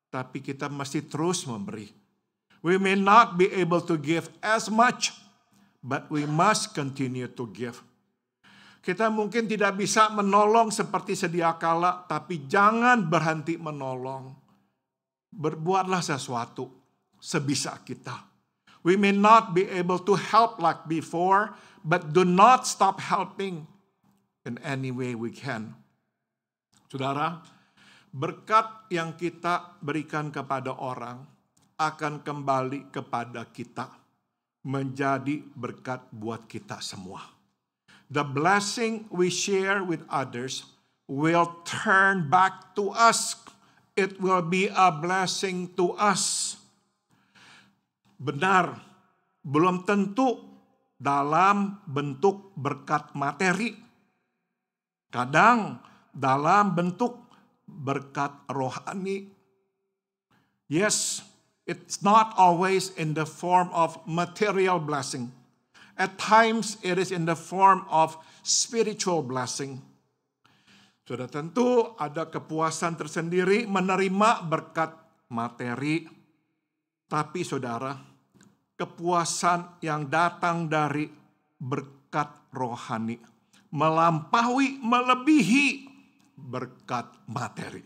tapi kita mesti terus memberi. We may not be able to give as much, but we must continue to give. Kita mungkin tidak bisa menolong seperti sedia kala, tapi jangan berhenti menolong. Berbuatlah sesuatu sebisa kita. We may not be able to help like before, but do not stop helping in any way we can. Saudara, berkat yang kita berikan kepada orang akan kembali kepada kita, menjadi berkat buat kita semua. The blessing we share with others will turn back to us. It will be a blessing to us. Benar, belum tentu dalam bentuk berkat materi. Kadang dalam bentuk berkat rohani. Yes, it's not always in the form of material blessing. At times it is in the form of spiritual blessing. Sudah tentu ada kepuasan tersendiri menerima berkat materi. Tapi saudara, kepuasan yang datang dari berkat rohani melampaui, melebihi berkat materi.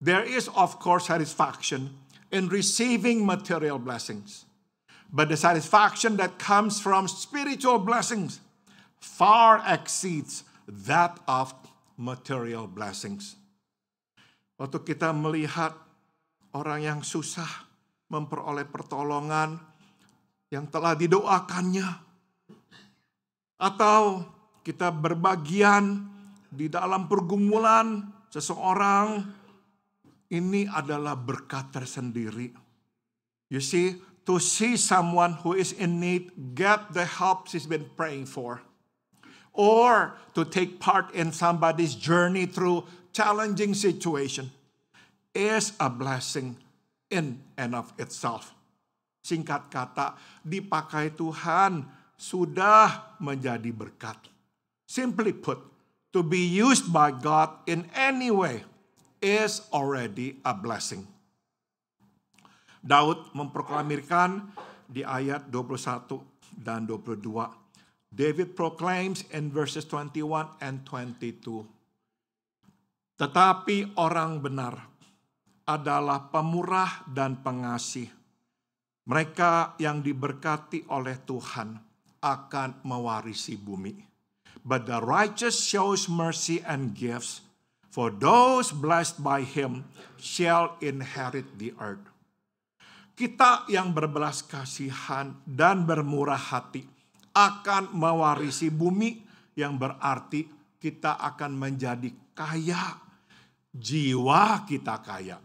There is of course satisfaction in receiving material blessings. But the satisfaction that comes from spiritual blessings far exceeds that of material blessings. Waktu kita melihat orang yang susah memperoleh pertolongan yang telah didoakannya, atau kita berbagian di dalam pergumulan seseorang, ini adalah berkat tersendiri. You see, to see someone who is in need get the help she's been praying for, or to take part in somebody's journey through challenging situation is a blessing in and of itself. Singkat kata, dipakai Tuhan sudah menjadi berkat. Simply put, to be used by God in any way is already a blessing. Daud memproklamirkan di ayat 21 dan 22. David proclaims in verses 21 and 22. Tetapi orang benar adalah pemurah dan pengasih. Mereka yang diberkati oleh Tuhan akan mewarisi bumi. But the righteous shows mercy and gifts, for those blessed by him shall inherit the earth. Kita yang berbelas kasihan dan bermurah hati akan mewarisi bumi, yang berarti kita akan menjadi kaya. Jiwa kita kaya.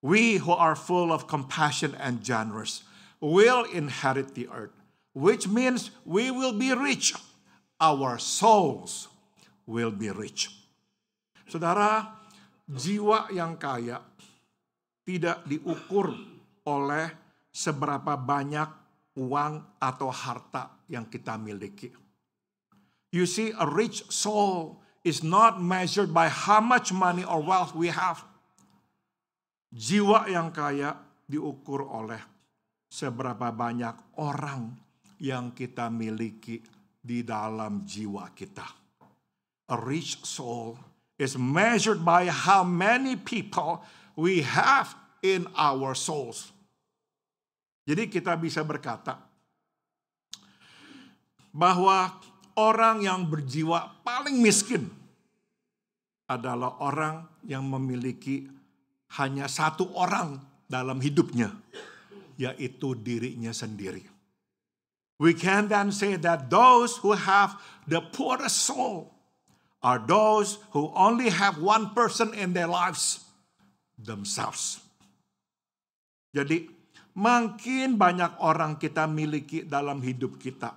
We who are full of compassion and generous will inherit the earth, which means we will be rich. Our souls will be rich. Saudara, jiwa yang kaya tidak diukur oleh seberapa banyak uang atau harta yang kita miliki. You see, a rich soul is not measured by how much money or wealth we have. Jiwa yang kaya diukur oleh seberapa banyak orang yang kita miliki di dalam jiwa kita. A rich soul is measured by how many people we have in our souls. Jadi kita bisa berkata bahwa orang yang berjiwa paling miskin adalah orang yang memiliki hanya satu orang dalam hidupnya, yaitu dirinya sendiri. We can then say that those who have the poorest soul are those who only have one person in their lives, themselves. Jadi, makin banyak orang kita miliki dalam hidup kita.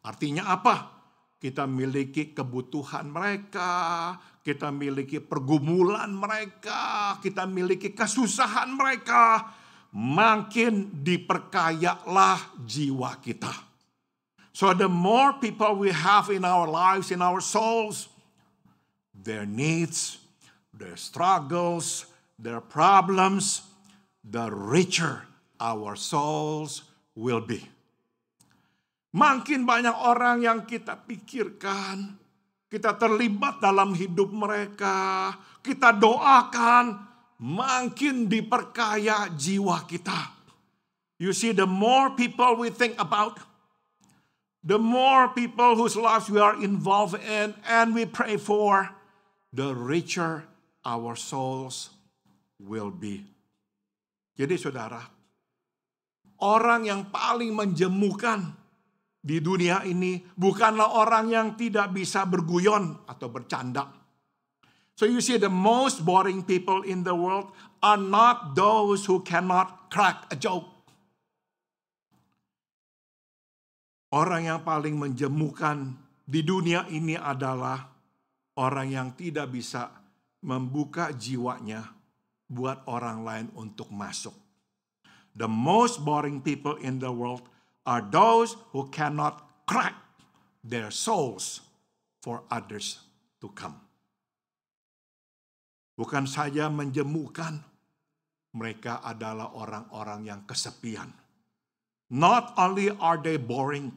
Artinya apa? Kita miliki kebutuhan mereka, kita miliki pergumulan mereka, kita miliki kesusahan mereka. Makin diperkayalah jiwa kita. So the more people we have in our lives, in our souls, their needs, their struggles, their problems, the richer our souls will be. Makin banyak orang yang kita pikirkan, kita terlibat dalam hidup mereka, kita doakan, makin diperkaya jiwa kita. You see, the more people we think about, the more people whose lives we are involved in and we pray for, the richer our souls will be. Jadi saudara, orang yang paling menjemukan di dunia ini bukanlah orang yang tidak bisa berguyon atau bercanda. So you see, the most boring people in the world are not those who cannot crack a joke. Orang yang paling menjemukan di dunia ini adalah orang yang tidak bisa membuka jiwanya buat orang lain untuk masuk. The most boring people in the world are those who cannot crack their souls for others to come. Bukan saja menjemukan, mereka adalah orang-orang yang kesepian. Not only are they boring,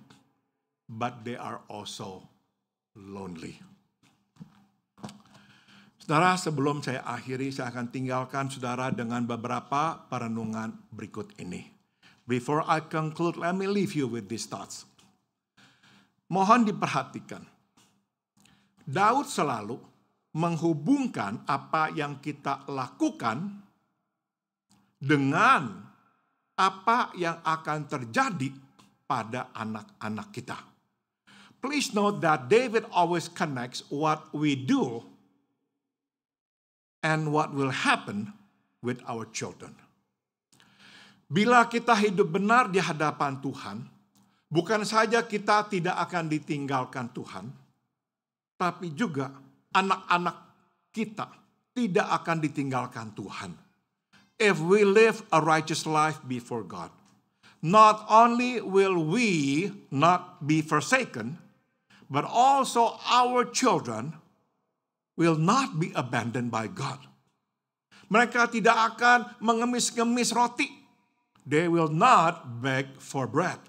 but they are also lonely. Saudara, sebelum saya akhiri, saya akan tinggalkan saudara dengan beberapa perenungan berikut ini. Before I conclude, let me leave you with these thoughts. Mohon diperhatikan. Daud selalu menghubungkan apa yang kita lakukan dengan apa yang akan terjadi pada anak-anak kita. Please note that David always connects what we do and what will happen with our children. Bila kita hidup benar di hadapan Tuhan, bukan saja kita tidak akan ditinggalkan Tuhan, tapi juga anak-anak kita tidak akan ditinggalkan Tuhan. If we live a righteous life before God, not only will we not be forsaken, but also our children will not be abandoned by God. Mereka tidak akan mengemis-ngemis roti. They will not beg for bread.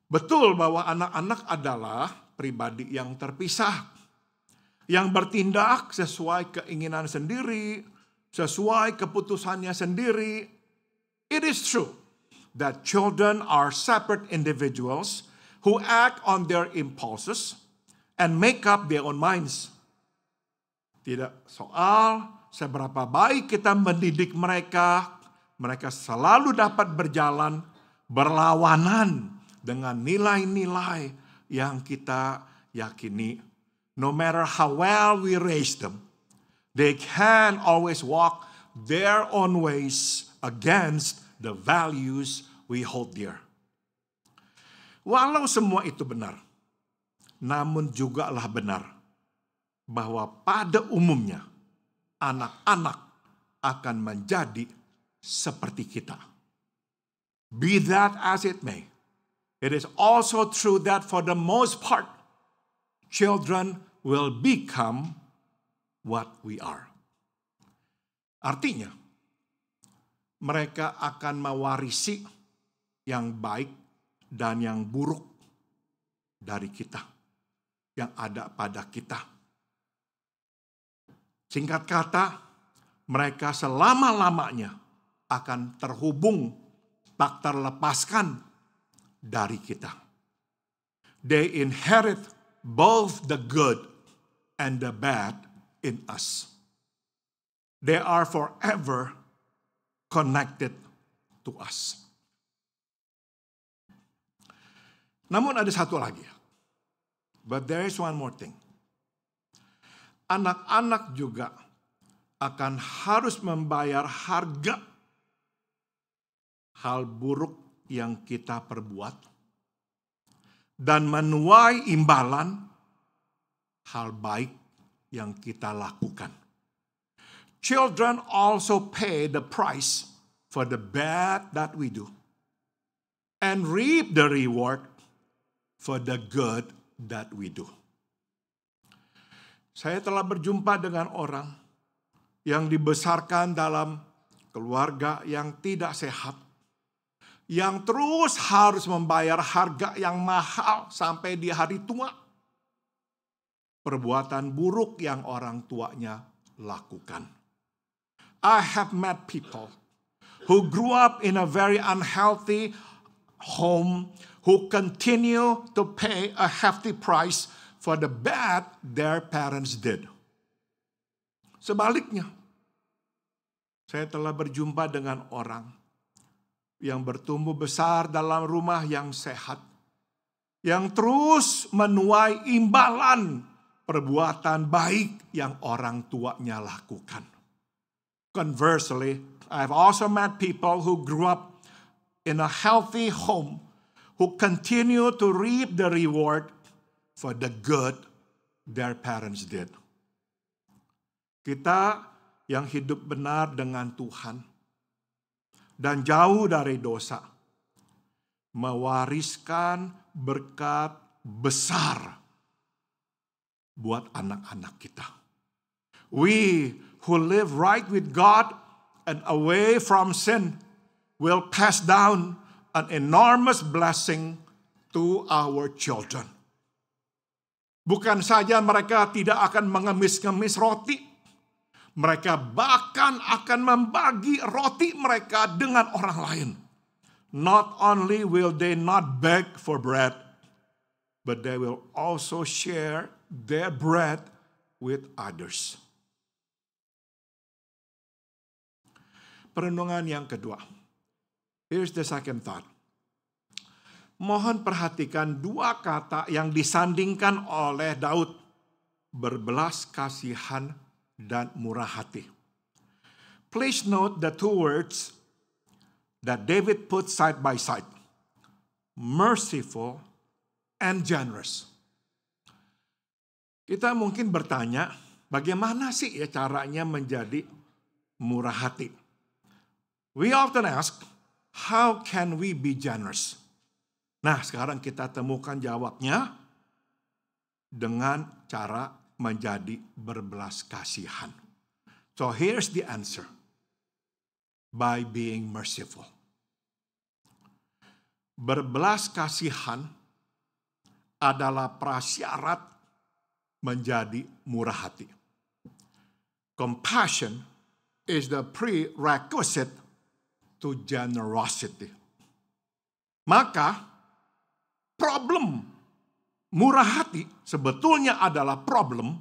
Betul bahwa anak-anak adalah pribadi yang terpisah, yang bertindak sesuai keinginan sendiri, sesuai keputusannya sendiri. It is true that children are separate individuals who act on their impulses and make up their own minds. Tidak soal seberapa baik kita mendidik mereka, mereka selalu dapat berjalan berlawanan dengan nilai-nilai yang kita yakini. No matter how well we raise them, they can always walk their own ways against the values we hold dear. Walau semua itu benar, namun jugalah benar bahwa pada umumnya anak-anak akan menjadi seperti kita. Be that as it may, it is also true that for the most part, children will become what we are. Artinya, mereka akan mewarisi yang baik dan yang buruk dari kita, yang ada pada kita. Singkat kata, mereka selama-lamanya akan terhubung, tak terlepaskan dari kita. They inherit both the good and the bad in us. They are forever connected to us. Namun ada satu lagi. But there is one more thing. Anak-anak juga akan harus membayar harga hal buruk yang kita perbuat dan menuai imbalan hal baik yang kita lakukan. Children also pay the price for the bad that we do and reap the reward for the good that we do. Saya telah berjumpa dengan orang yang dibesarkan dalam keluarga yang tidak sehat, yang terus harus membayar harga yang mahal sampai di hari tua. Perbuatan buruk yang orang tuanya lakukan. I have met people who grew up in a very unhealthy home, who continue to pay a hefty price for the bad their parents did. Sebaliknya, saya telah berjumpa dengan orang yang bertumbuh besar dalam rumah yang sehat, yang terus menuai imbalan perbuatan baik yang orang tuanya lakukan. Conversely, I've also met people who grew up in a healthy home, who continue to reap the reward for the good their parents did. Kita yang hidup benar dengan Tuhan dan jauh dari dosa, mewariskan berkat besar buat anak-anak kita. We who live right with God and away from sin will pass down an enormous blessing to our children. Bukan saja mereka tidak akan mengemis-ngemis roti, mereka bahkan akan membagi roti mereka dengan orang lain. Not only will they not beg for bread, but they will also share their bread with others. Perenungan yang kedua. Here's the second thought. Mohon perhatikan dua kata yang disandingkan oleh Daud. Berbelas kasihan dan murah hati. Please note the two words that David put side by side. Merciful and generous. Kita mungkin bertanya, bagaimana sih ya caranya menjadi murah hati? We often ask, how can we be generous? Nah, sekarang kita temukan jawabnya dengan cara menjadi berbelas kasihan. So here's the answer. By being merciful. Berbelas kasihan adalah prasyarat menjadi murah hati. Compassion is the prerequisite to generosity. Maka problem murah hati sebetulnya adalah problem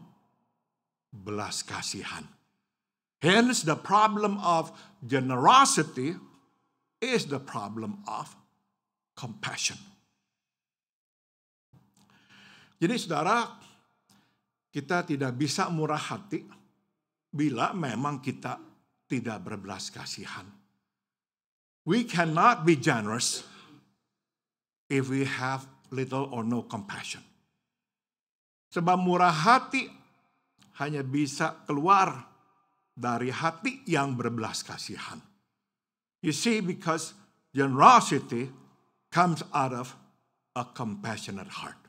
belas kasihan. Hence the problem of generosity is the problem of compassion. Jadi saudara, kita tidak bisa murah hati bila memang kita tidak berbelas kasihan. We cannot be generous if we have little or no compassion. Sebab murah hati hanya bisa keluar dari hati yang berbelas kasihan. You see, because generosity comes out of a compassionate heart.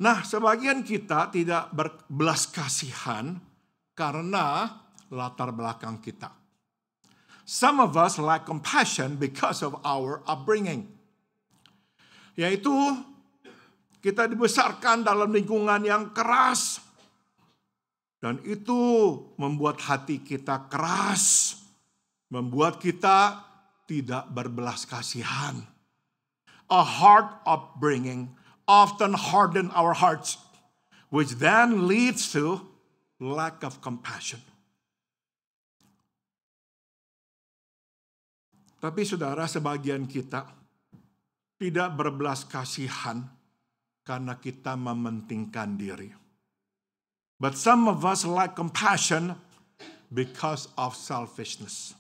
Nah, sebagian kita tidak berbelas kasihan karena latar belakang kita. Some of us lack compassion because of our upbringing. Yaitu kita dibesarkan dalam lingkungan yang keras. Dan itu membuat hati kita keras. Membuat kita tidak berbelas kasihan. A hard upbringing often harden our hearts, which then leads to lack of compassion. Tapi saudara, sebagian kita tidak berbelas kasihan karena kita mementingkan diri. But some of us lack compassion because of selfishness.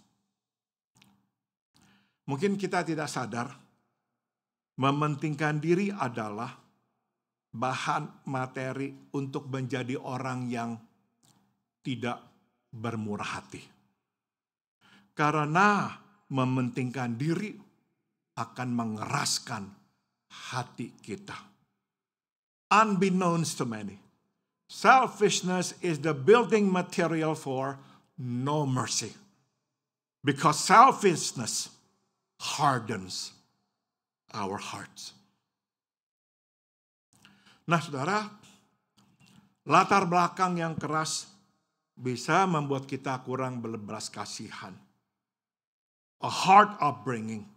Mungkin kita tidak sadar, mementingkan diri adalah bahan materi untuk menjadi orang yang tidak bermurah hati. Karena mementingkan diri akan mengeraskan hati kita. Unbeknownst to many, selfishness is the building material for no mercy. Because selfishness hardens our hearts. Nah, saudara, latar belakang yang keras bisa membuat kita kurang berbelas kasihan. A hard upbringing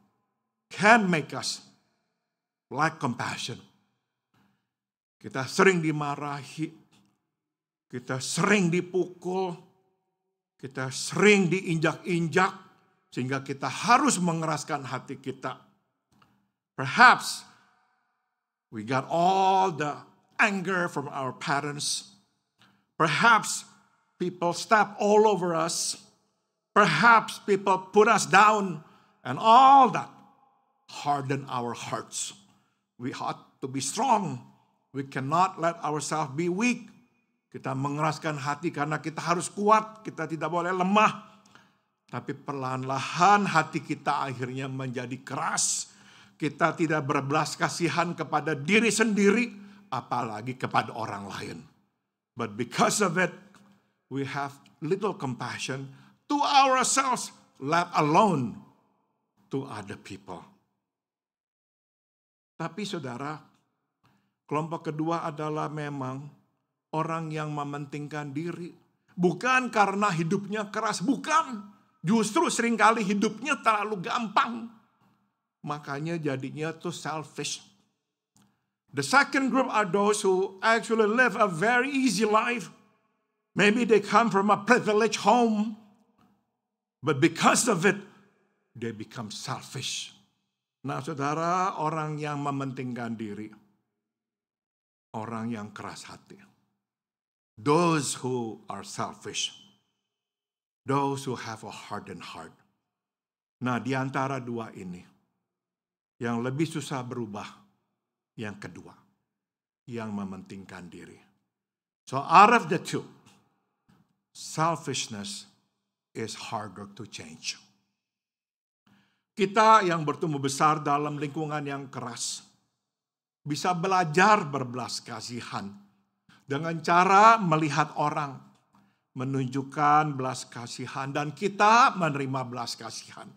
can make us lack compassion. Kita sering dimarahi, kita sering dipukul, kita sering diinjak-injak, sehingga kita harus mengeraskan hati kita. Perhaps we got all the anger from our parents. Perhaps people step all over us. Perhaps people put us down. And all that harden our hearts. We ought to be strong. We cannot let ourselves be weak. Kita mengeraskan hati karena kita harus kuat. Kita tidak boleh lemah. Tapi perlahan-lahan hati kita akhirnya menjadi keras. Kita tidak berbelas kasihan kepada diri sendiri, apalagi kepada orang lain. But because of it, we have little compassion to ourselves, let alone to other people. Tapi saudara, kelompok kedua adalah memang orang yang mementingkan diri. Bukan karena hidupnya keras, bukan. Justru seringkali hidupnya terlalu gampang. Makanya jadinya tuh selfish. The second group are those who actually live a very easy life. Maybe they come from a privileged home. But because of it, they become selfish. Nah, saudara, orang yang mementingkan diri. Orang yang keras hati. Those who are selfish. Those who have a hardened heart. Nah, di antara dua ini, yang lebih susah berubah, yang kedua, yang mementingkan diri. So out of the two, selfishness is harder to change. Kita yang bertumbuh besar dalam lingkungan yang keras, bisa belajar berbelas kasihan dengan cara melihat orang, menunjukkan belas kasihan, dan kita menerima belas kasihan.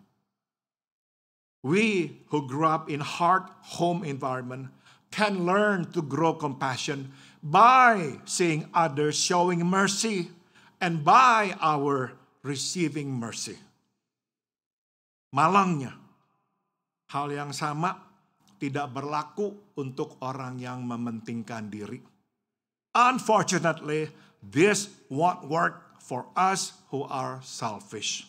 We who grew up in hard home environment can learn to grow compassion by seeing others showing mercy and by our receiving mercy. Malangnya, hal yang sama tidak berlaku untuk orang yang mementingkan diri. Unfortunately, this won't work for us who are selfish.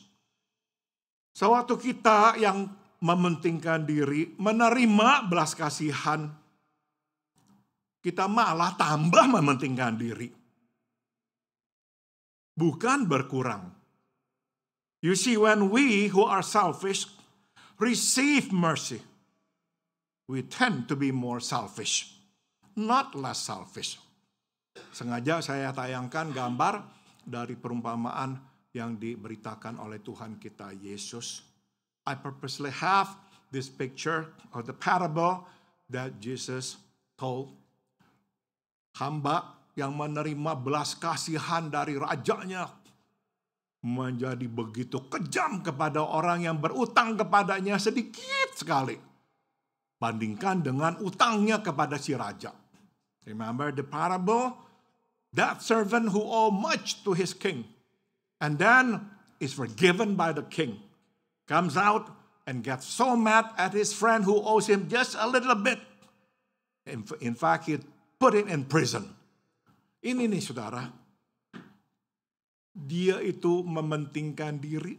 Sewaktu kita yang mementingkan diri, menerima belas kasihan, kita malah tambah mementingkan diri. Bukan berkurang. You see, when we who are selfish receive mercy, we tend to be more selfish, not less selfish. Sengaja saya tayangkan gambar dari perumpamaan yang diberitakan oleh Tuhan kita Yesus. I purposely have this picture of the parable that Jesus told. Hamba yang menerima belas kasihan dari rajanya menjadi begitu kejam kepada orang yang berutang kepadanya sedikit sekali. Bandingkan dengan utangnya kepada si raja. Remember the parable? That servant who owed much to his king and then is forgiven by the king comes out and gets so mad at his friend who owes him just a little bit. In fact, he put him in prison. Ini nih saudara, dia itu mementingkan diri.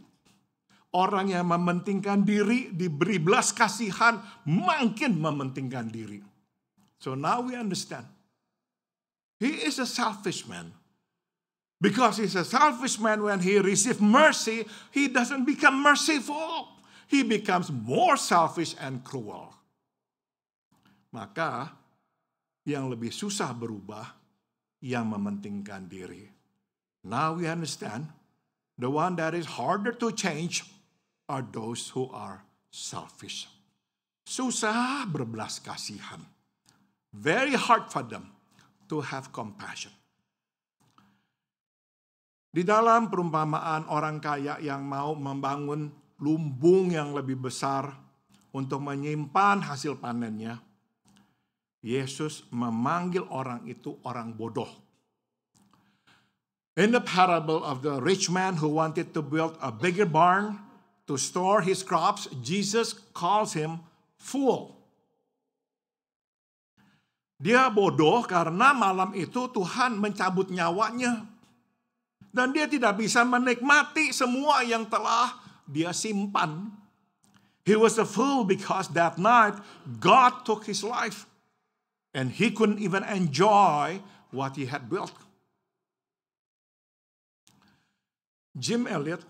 Orang yang mementingkan diri diberi belas kasihan makin mementingkan diri. So now we understand. He is a selfish man. Because he's a selfish man, when he receives mercy, he doesn't become merciful. He becomes more selfish and cruel. Maka yang lebih susah berubah, yang mementingkan diri. Now we understand, the one that is harder to change are those who are selfish. Susah berbelas kasihan. Very hard for them to have compassion. Di dalam perumpamaan orang kaya yang mau membangun lumbung yang lebih besar untuk menyimpan hasil panennya, Yesus memanggil orang itu orang bodoh. In the parable of the rich man who wanted to build a bigger barn to store his crops, Jesus calls him fool. Dia bodoh karena malam itu Tuhan mencabut nyawanya. Dan dia tidak bisa menikmati semua yang telah dia simpan. He was a fool because that night God took his life. And he couldn't even enjoy what he had built. Jim Elliot,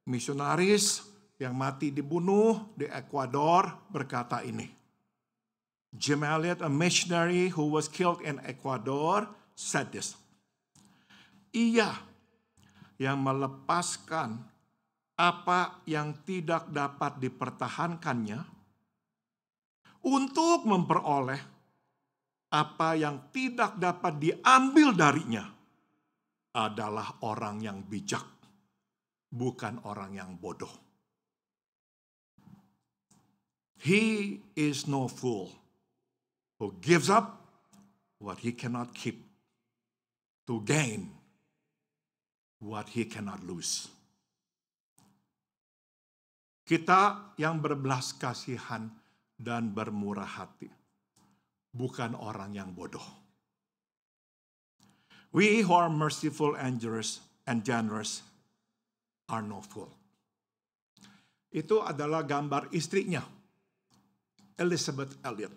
misionaris yang mati dibunuh di Ekuador, berkata ini. Jim Elliot, a missionary who was killed in Ecuador, said this. Ia yang melepaskan apa yang tidak dapat dipertahankannya untuk memperoleh apa yang tidak dapat diambil darinya adalah orang yang bijak, bukan orang yang bodoh. He is no fool who gives up what he cannot keep to gain what he cannot lose. Kita yang berbelas kasihan dan bermurah hati, bukan orang yang bodoh. We who are merciful and generous are no fool. Itu adalah gambar istrinya, Elizabeth Elliot.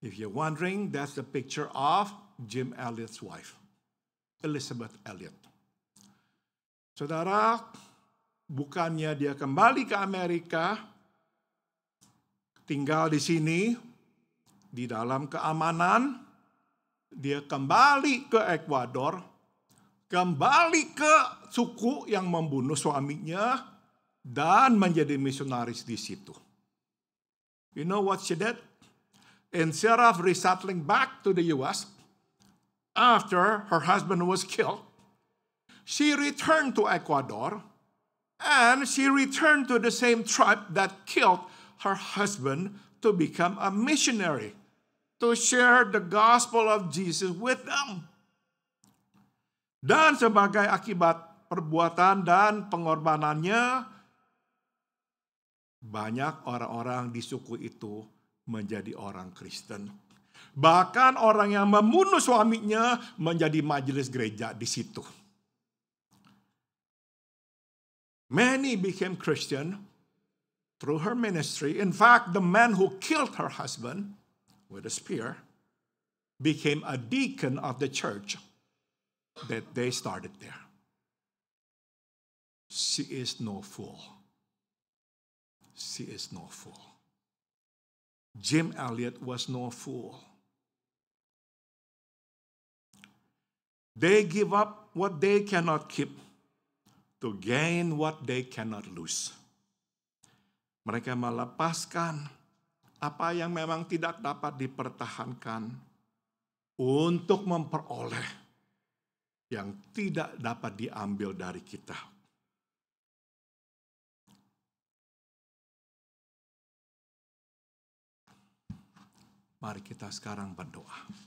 If you're wondering, that's the picture of Jim Elliot's wife, Elizabeth Elliot. Saudara, bukannya dia kembali ke Amerika, tinggal di sini, di dalam keamanan, dia kembali ke Ekuador, kembali ke suku yang membunuh suaminya, dan menjadi misionaris di situ. You know what she did? Instead of resettling back to the U.S., after her husband was killed, she returned to Ecuador, and she returned to the same tribe that killed her husband to become a missionary, to share the gospel of Jesus with them. Dan sebagai akibat perbuatan dan pengorbanannya, banyak orang-orang di suku itu menjadi orang Kristen. Bahkan orang yang membunuh suaminya menjadi majelis gereja di situ. Many became Christian through her ministry. In fact, the man who killed her husband with a spear became a deacon of the church that they started there. She is no fool. She is no fool. Jim Elliot was no fool. They give up what they cannot keep to gain what they cannot lose. Mereka melepaskan apa yang memang tidak dapat dipertahankan untuk memperoleh yang tidak dapat diambil dari kita. Mari kita sekarang berdoa.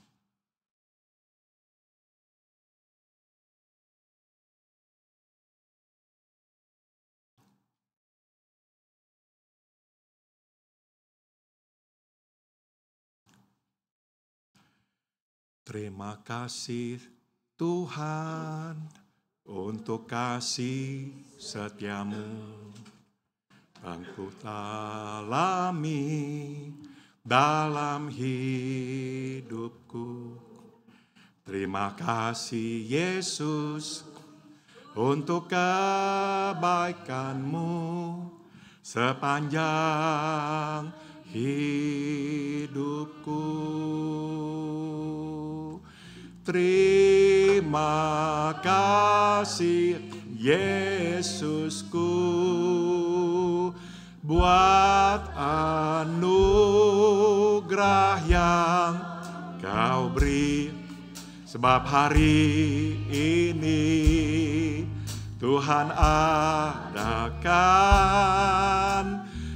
Terima kasih Tuhan untuk kasih setiamu yang ku alami dalam hidupku. Terima kasih Yesus untuk kebaikanmu sepanjang hidupku. Terima kasih Yesusku buat anugerah yang Kau beri, sebab hari ini Tuhan adakan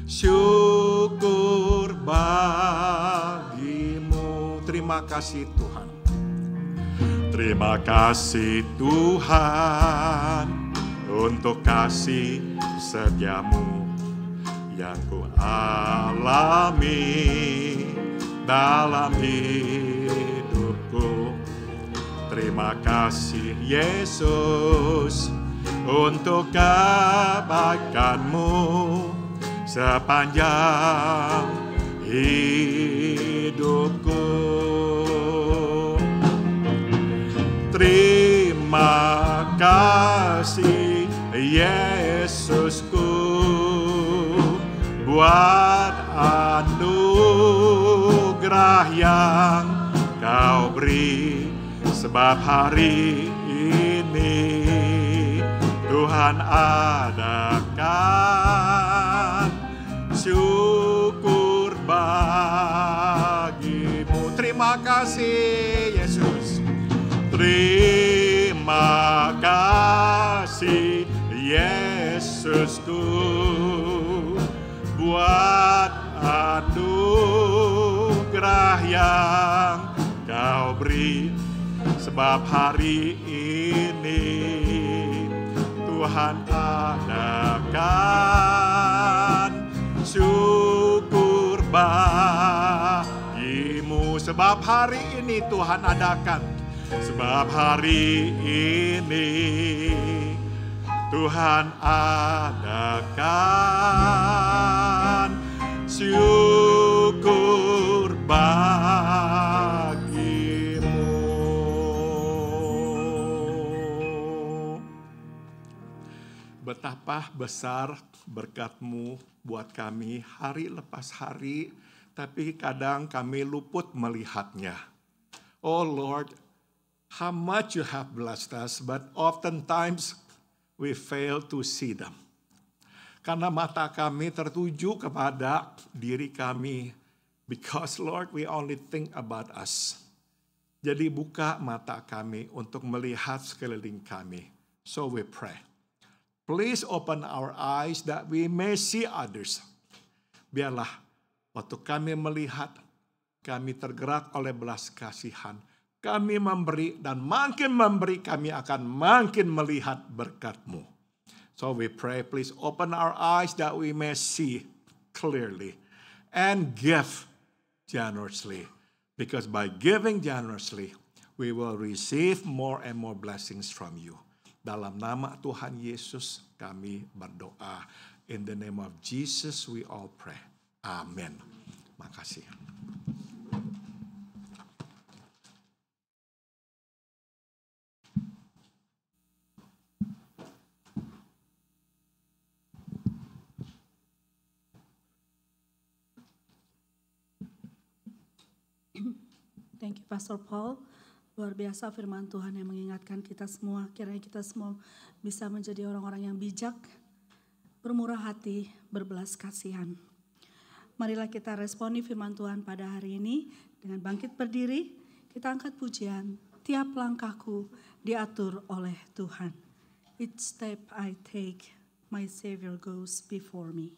syukur bagimu. Terima kasih Tuhan. Terima kasih Tuhan untuk kasih setiamu yang ku alami dalam hidupku. Terima kasih Yesus untuk kebaikanmu sepanjang hidupku. Terima kasih Yesusku buat anugerah yang Kau beri, sebab hari ini Tuhan adakan syukur bagimu. Terima kasih Yesus. Terima kasih Yesusku buat anugerah yang Kau beri, sebab hari ini Tuhan adakan syukur bagimu. Sebab hari ini Tuhan adakan, sebab hari ini Tuhan adakan syukur bagimu. Betapa besar berkat-Mu buat kami hari lepas hari, tapi kadang kami luput melihatnya. Oh Lord, how much You have blessed us, but oftentimes we fail to see them. Karena mata kami tertuju kepada diri kami. Because Lord, we only think about us. Jadi buka mata kami untuk melihat sekeliling kami. So we pray. Please open our eyes that we may see others. Biarlah waktu kami melihat, kami tergerak oleh belas kasihan. Kami memberi dan makin memberi kami akan makin melihat berkat-Mu. So we pray, please open our eyes that we may see clearly and give generously. Because by giving generously, we will receive more and more blessings from you. Dalam nama Tuhan Yesus kami berdoa. In the name of Jesus we all pray. Amin. Makasih. Thank you, Pastor Paul. Luar biasa firman Tuhan yang mengingatkan kita semua. Kiranya kita semua bisa menjadi orang-orang yang bijak, bermurah hati, berbelas kasihan. Marilah kita responi firman Tuhan pada hari ini dengan bangkit berdiri. Kita angkat pujian. Tiap langkahku diatur oleh Tuhan. Each step I take, my Savior goes before me.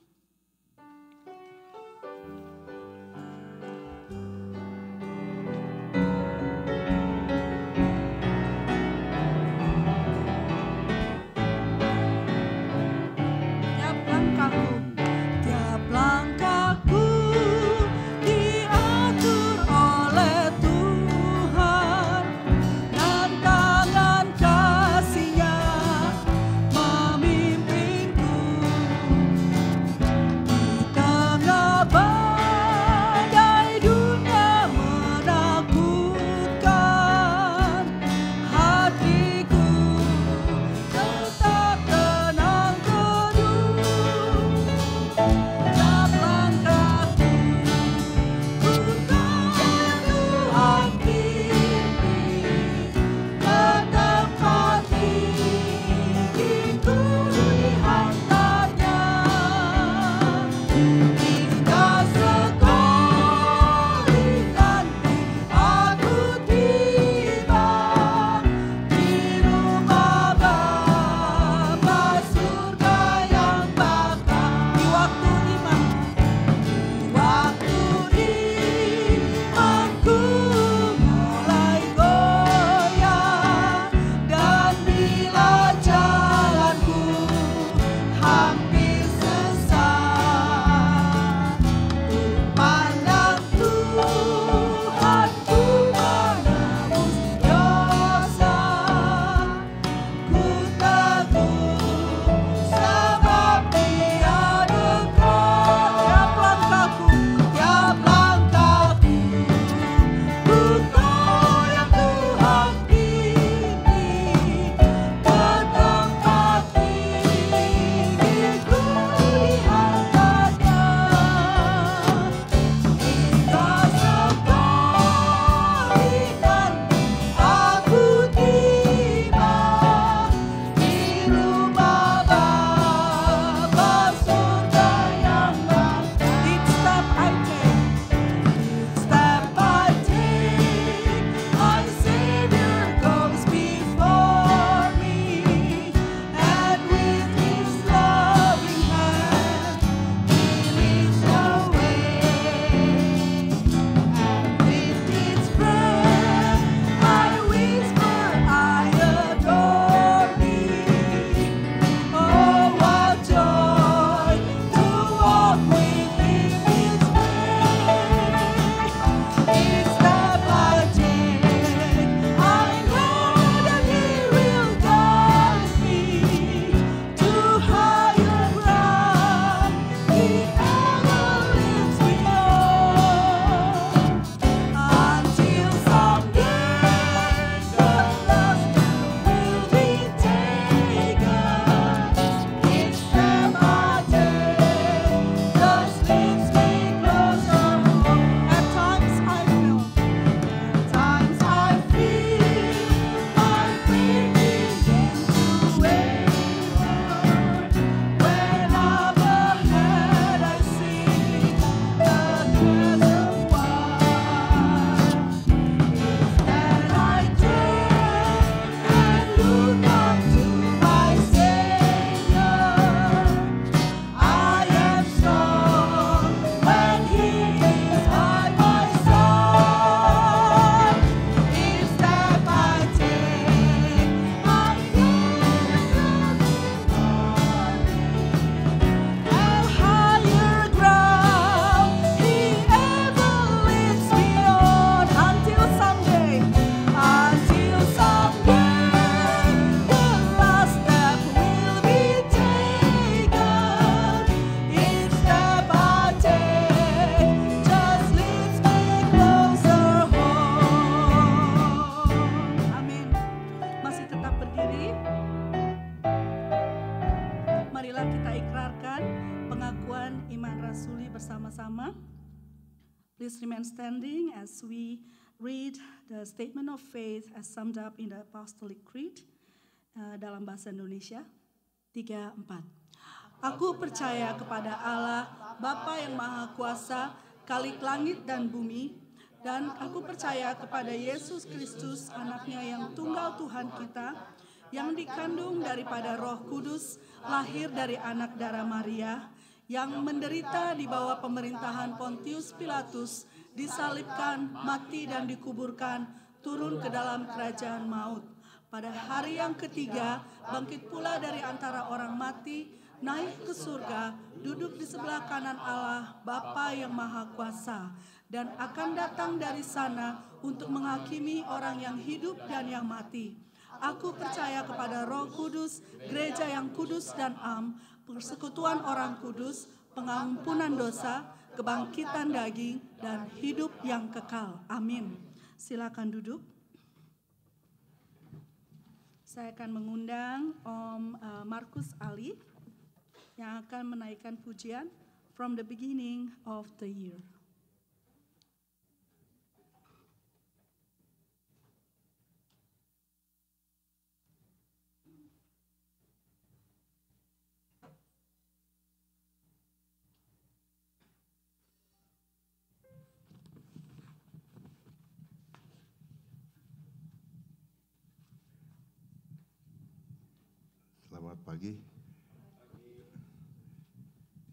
bersama-sama. Please remain standing as we read the statement of faith as summed up in the Apostolic Creed dalam bahasa Indonesia. 3, 4. Aku percaya kepada Allah, Bapa yang Maha Kuasa, Khalik langit dan bumi, dan aku percaya kepada Yesus Kristus, anaknya yang tunggal Tuhan kita, yang dikandung daripada Roh Kudus, lahir dari anak darah Maria, yang menderita di bawah pemerintahan Pontius Pilatus, disalibkan, mati dan dikuburkan, turun ke dalam kerajaan maut. Pada hari yang ketiga, bangkit pula dari antara orang mati, naik ke surga, duduk di sebelah kanan Allah, Bapa yang Maha Kuasa, dan akan datang dari sana untuk menghakimi orang yang hidup dan yang mati. Aku percaya kepada Roh Kudus, gereja yang kudus dan am, persekutuan orang kudus, pengampunan dosa, kebangkitan daging, dan hidup yang kekal. Amin. Silakan duduk. Saya akan mengundang Om Markus Ali yang akan menaikkan pujian From the Beginning of the Year. Selamat pagi.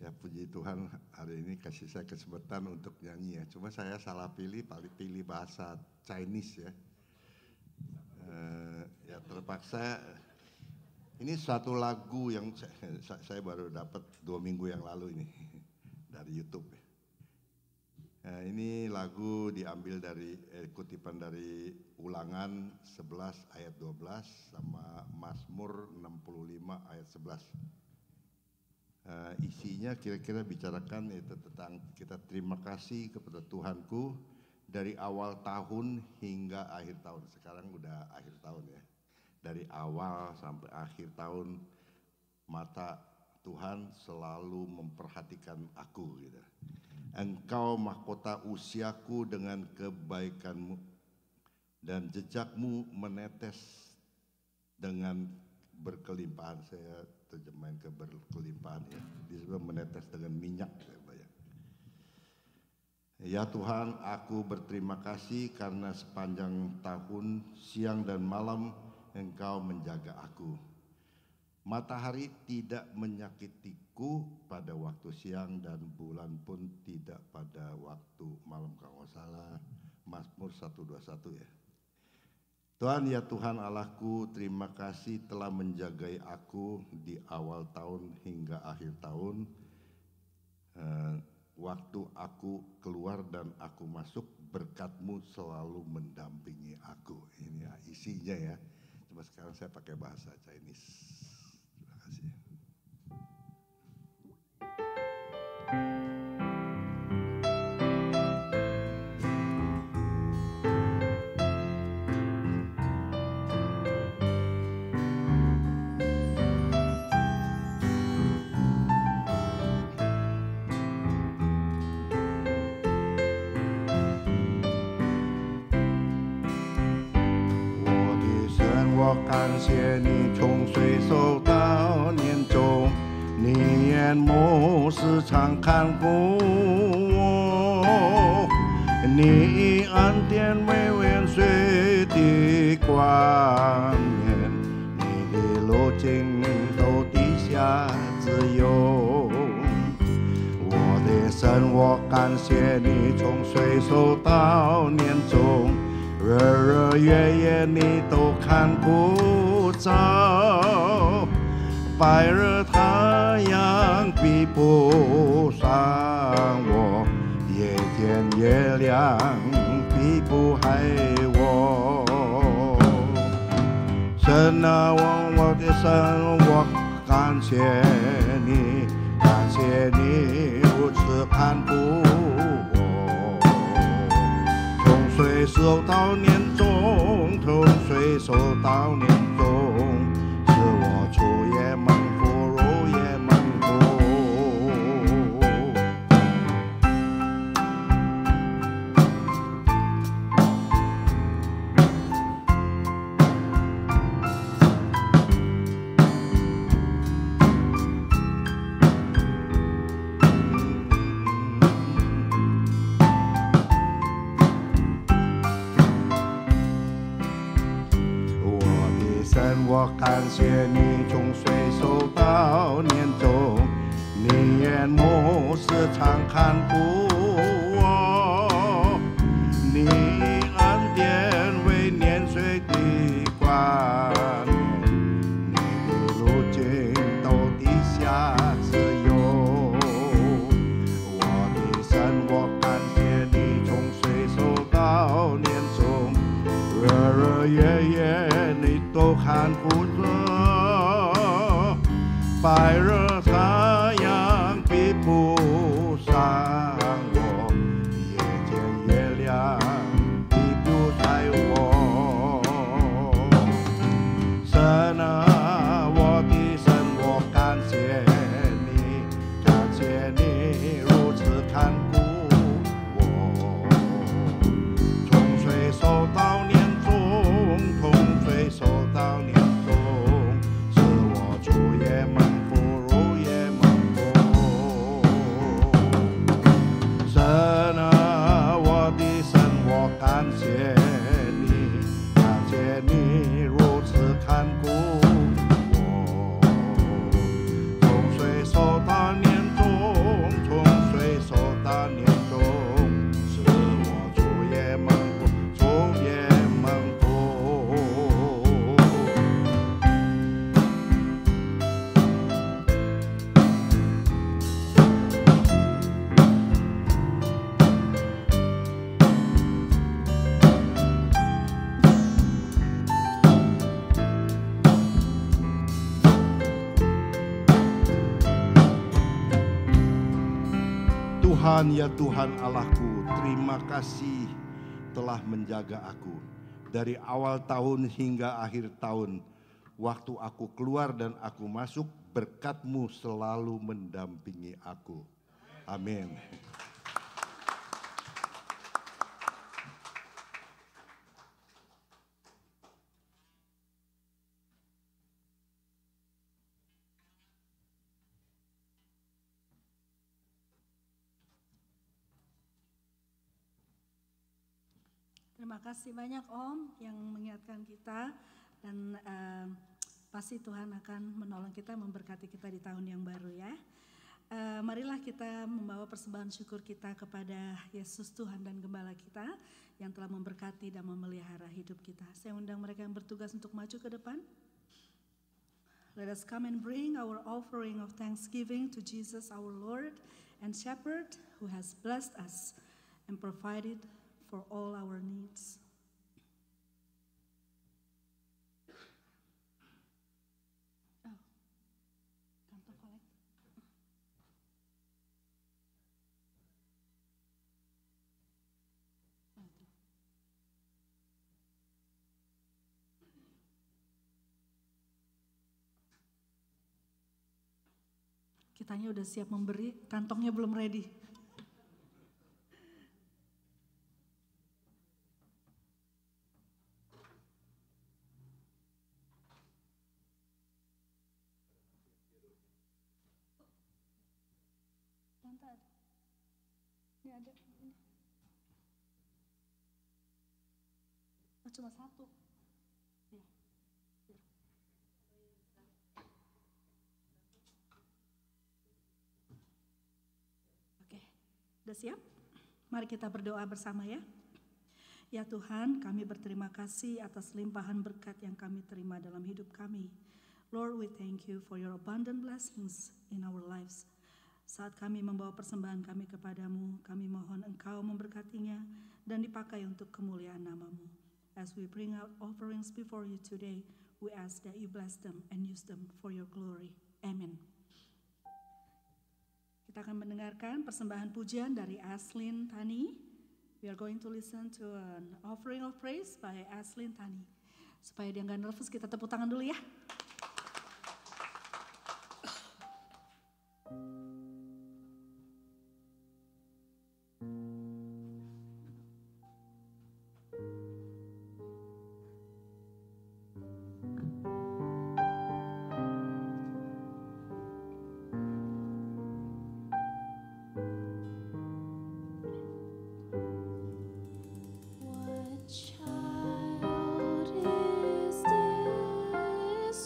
Ya puji Tuhan hari ini kasih saya kesempatan untuk nyanyi ya. Cuma saya salah pilih bahasa Chinese ya. Ya terpaksa. Ini suatu lagu yang saya baru dapat 2 minggu yang lalu ini dari YouTube. Ini lagu diambil dari kutipan dari Ulangan 11 ayat 12 sama Mazmur 65 ayat 11. Isinya kira-kira bicarakan itu tentang kita terima kasih kepada Tuhanku dari awal tahun hingga akhir tahun. Sekarang udah akhir tahun ya. Dari awal sampai akhir tahun mata Tuhan selalu memperhatikan aku gitu. Engkau mahkota usiaku dengan kebaikanmu dan jejakmu menetes dengan berkelimpahan. Saya terjemahin ke berkelimpahan ya. Disebut menetes dengan minyak. Ya Tuhan, aku berterima kasih karena sepanjang tahun siang dan malam Engkau menjaga aku. Matahari tidak menyakitiku pada waktu siang dan bulan pun tidak pada waktu malam. Kalau salah Mazmur 121 ya. Tuhan ya Tuhan Allahku, terima kasih telah menjagai aku di awal tahun hingga akhir tahun. Waktu aku keluar dan aku masuk, berkat-Mu selalu mendampingi aku. Ini ya, isinya ya. Cuma sekarang saya pakai bahasa Chinese. Terima kasih.我感谢你从岁首到年终，你眼目时常看顾我，你以恩典为源水的冠冕，你的路径都地下自由。我的神，我感谢你从岁首到年终，日日夜夜你都看顾着，白日太阳比不上我，夜间月亮比不害我。神啊，我的神，我感谢你，感谢你如此看顾我。从岁首到年终，从岁首到年终，使我出也蒙福，入也蒙福。我感谢你从岁首到年终，你眼目时常看顾我，你恩典为年岁的冠冕，你的路径都地下自由。我的神，我感谢你从岁首到年终，日日夜夜你都看顾着，白日太阳比不上我，夜间月亮比不在我。神啊，我的神，我感谢你，感谢你如此看顾我，从岁首到年终，从岁首到年终，使我出也蒙福，入也蒙福。神啊，我的神，我感谢你，感谢你如此看顾我，从岁首到年终，从岁首到年终，使我出也蒙福，出也蒙福。Tuhan ya Tuhan Allahku, terima kasih telah menjaga aku dari awal tahun hingga akhir tahun. Waktu aku keluar dan aku masuk, berkat-Mu selalu mendampingi aku. Amin. Terima kasih banyak Om yang mengingatkan kita dan pasti Tuhan akan menolong kita, memberkati kita di tahun yang baru ya. Marilah kita membawa persembahan syukur kita kepada Yesus Tuhan dan Gembala kita yang telah memberkati dan memelihara hidup kita. Saya undang mereka yang bertugas untuk maju ke depan. Let us come and bring our offering of thanksgiving to Jesus our Lord and Shepherd who has blessed us and provided for all our needs. Kitanya udah siap memberi, kantongnya belum ready. Ini ada ini. Oh, cuma satu. Ya. Oke, udah siap? Mari kita berdoa bersama ya. Ya Tuhan, kami berterima kasih atas limpahan berkat yang kami terima dalam hidup kami. Lord, we thank you for your abundant blessings in our lives. Saat kami membawa persembahan kami kepadamu, kami mohon Engkau memberkatinya dan dipakai untuk kemuliaan nama-Mu. As we bring out offerings before you today, we ask that you bless them and use them for your glory. Amen. Kita akan mendengarkan persembahan pujian dari Aslin Tani. We are going to listen to an offering of praise by Aslin Tani. Supaya dia nggak nervous, kita tepuk tangan dulu ya. What child is this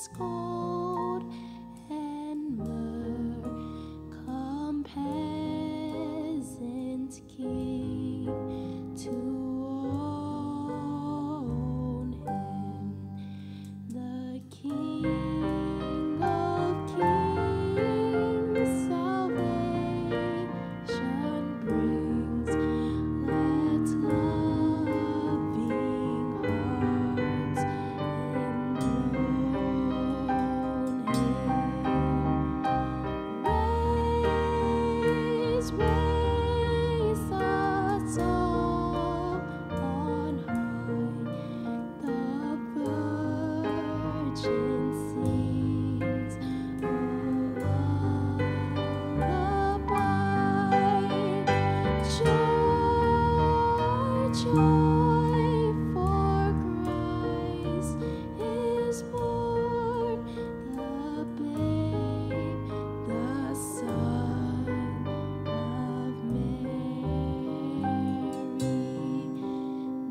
sweetest gold and myrrh, come peasant king to own him, the King of kings, salvation brings. Let loving hearts enthrone him. Raise us up on high. The Virgin sings lullaby. Joy, joy, for Christ is born, the babe, the Son of Mary,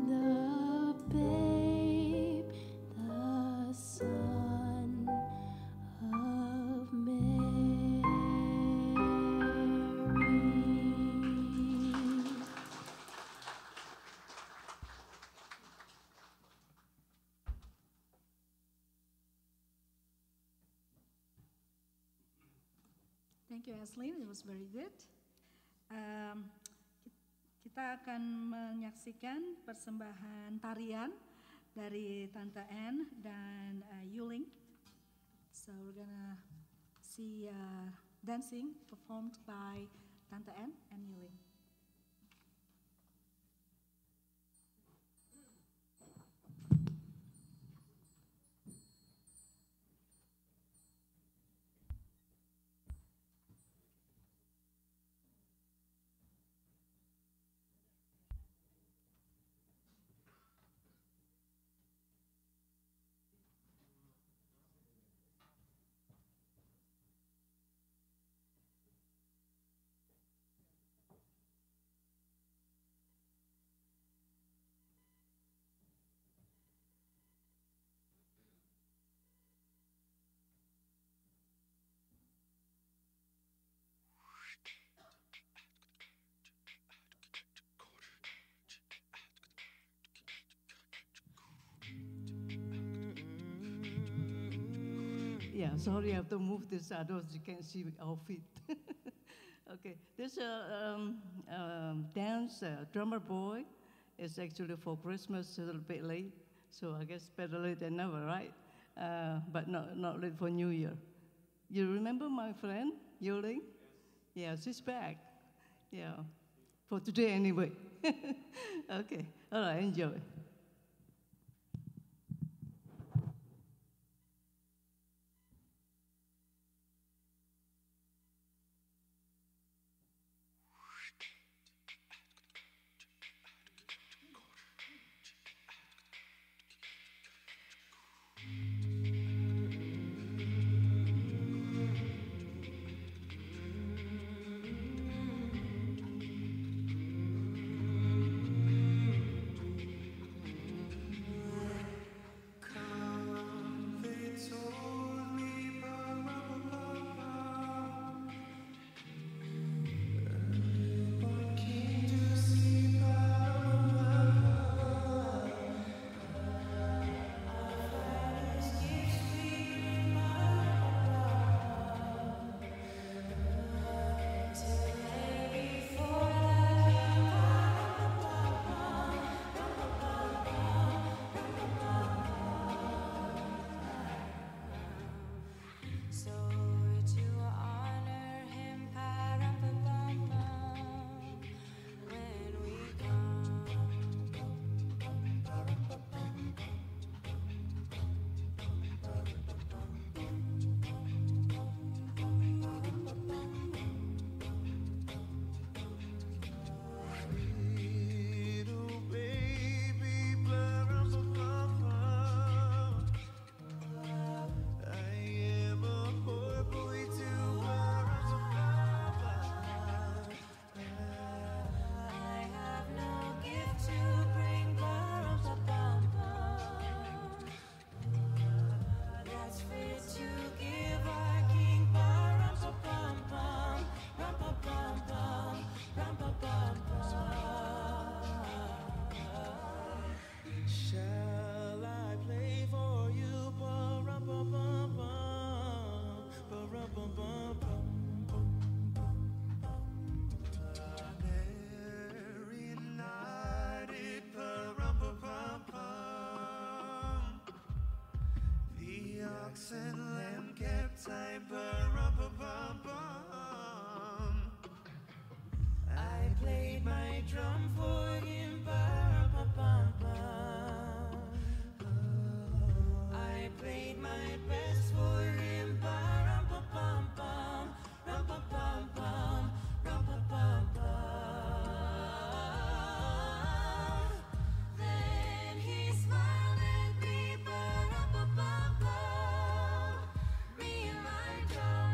the babe, the Son of Mary. Thank you, Aslin. It was very good. Kita akan menyaksikan persembahan tarian dari Tante Ann dan Yuling. So we're gonna see dancing performed by Tante Ann and Yuling. Yeah, sorry, I have to move this, otherwise you can see our feet. Okay, this dance, drummer boy, is actually for Christmas, a little bit late, so I guess better late than never, right? But not late for New Year. You remember my friend, Yuling? Yeah, she's back. Yeah, for today anyway. Okay, all right, enjoy. drum for him, ba-rum-pa-pum-pum. I played my best for him, ba-rum-pa-pum-pum, rum-pa-pum-pum, rum-pa-pum-pum. Then he smiled at me, ba-rum-pa-pum-pum, me and my drum.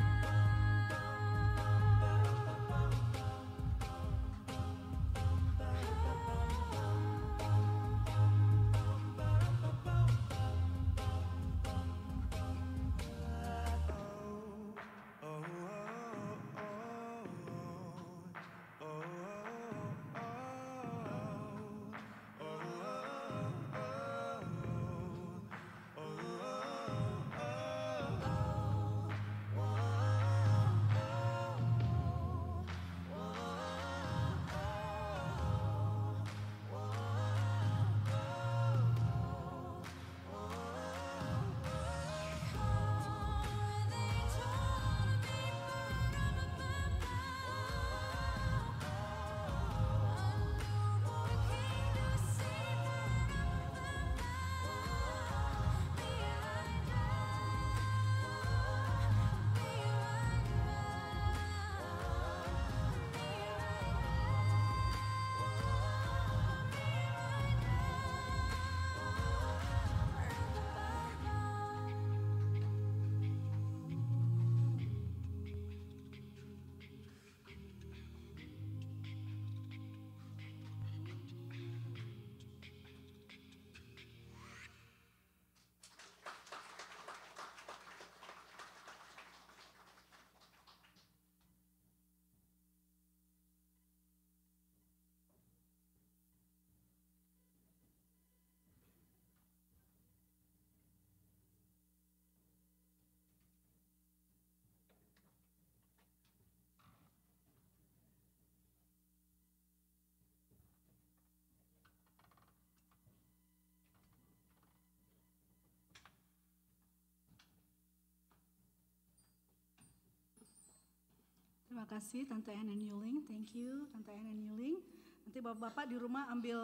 Terima kasih Tante Anne and Yuling, thank you Tante Anne and Yuling. Nanti bapak-bapak di rumah ambil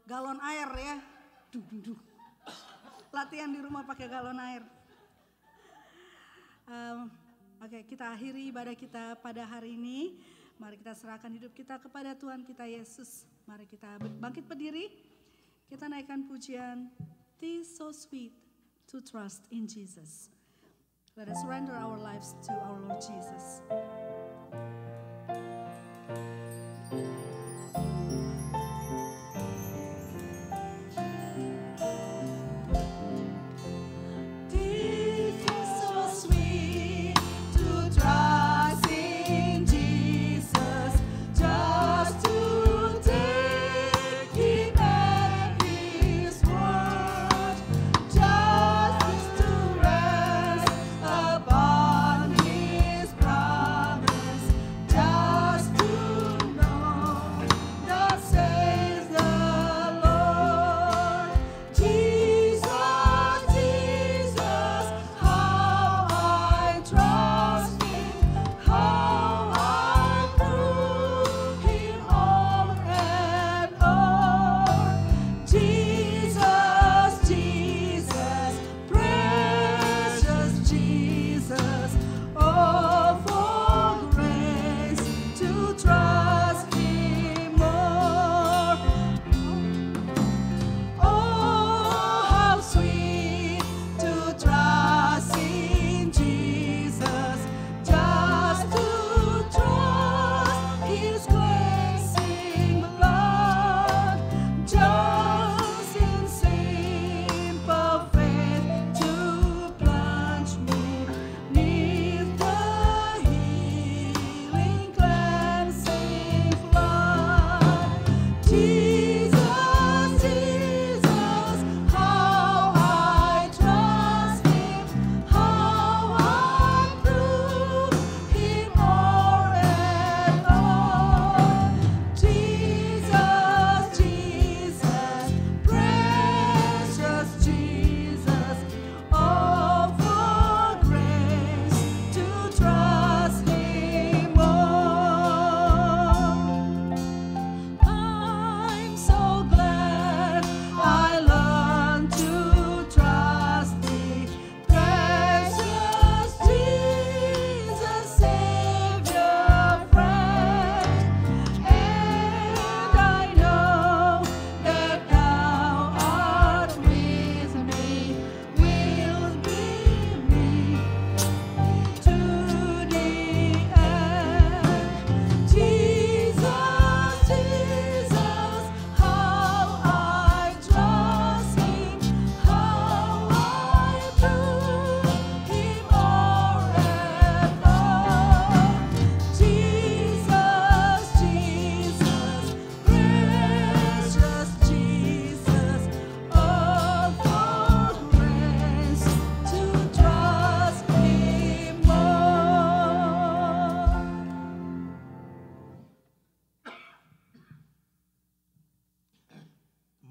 galon air ya. Duh. Latihan di rumah pakai galon air. Oke, kita akhiri ibadah kita pada hari ini. Mari kita serahkan hidup kita kepada Tuhan kita Yesus. Mari kita bangkit berdiri. Kita naikkan pujian "Tis so sweet to trust in Jesus." Let us surrender our lives to our Lord Jesus. Upon his promise.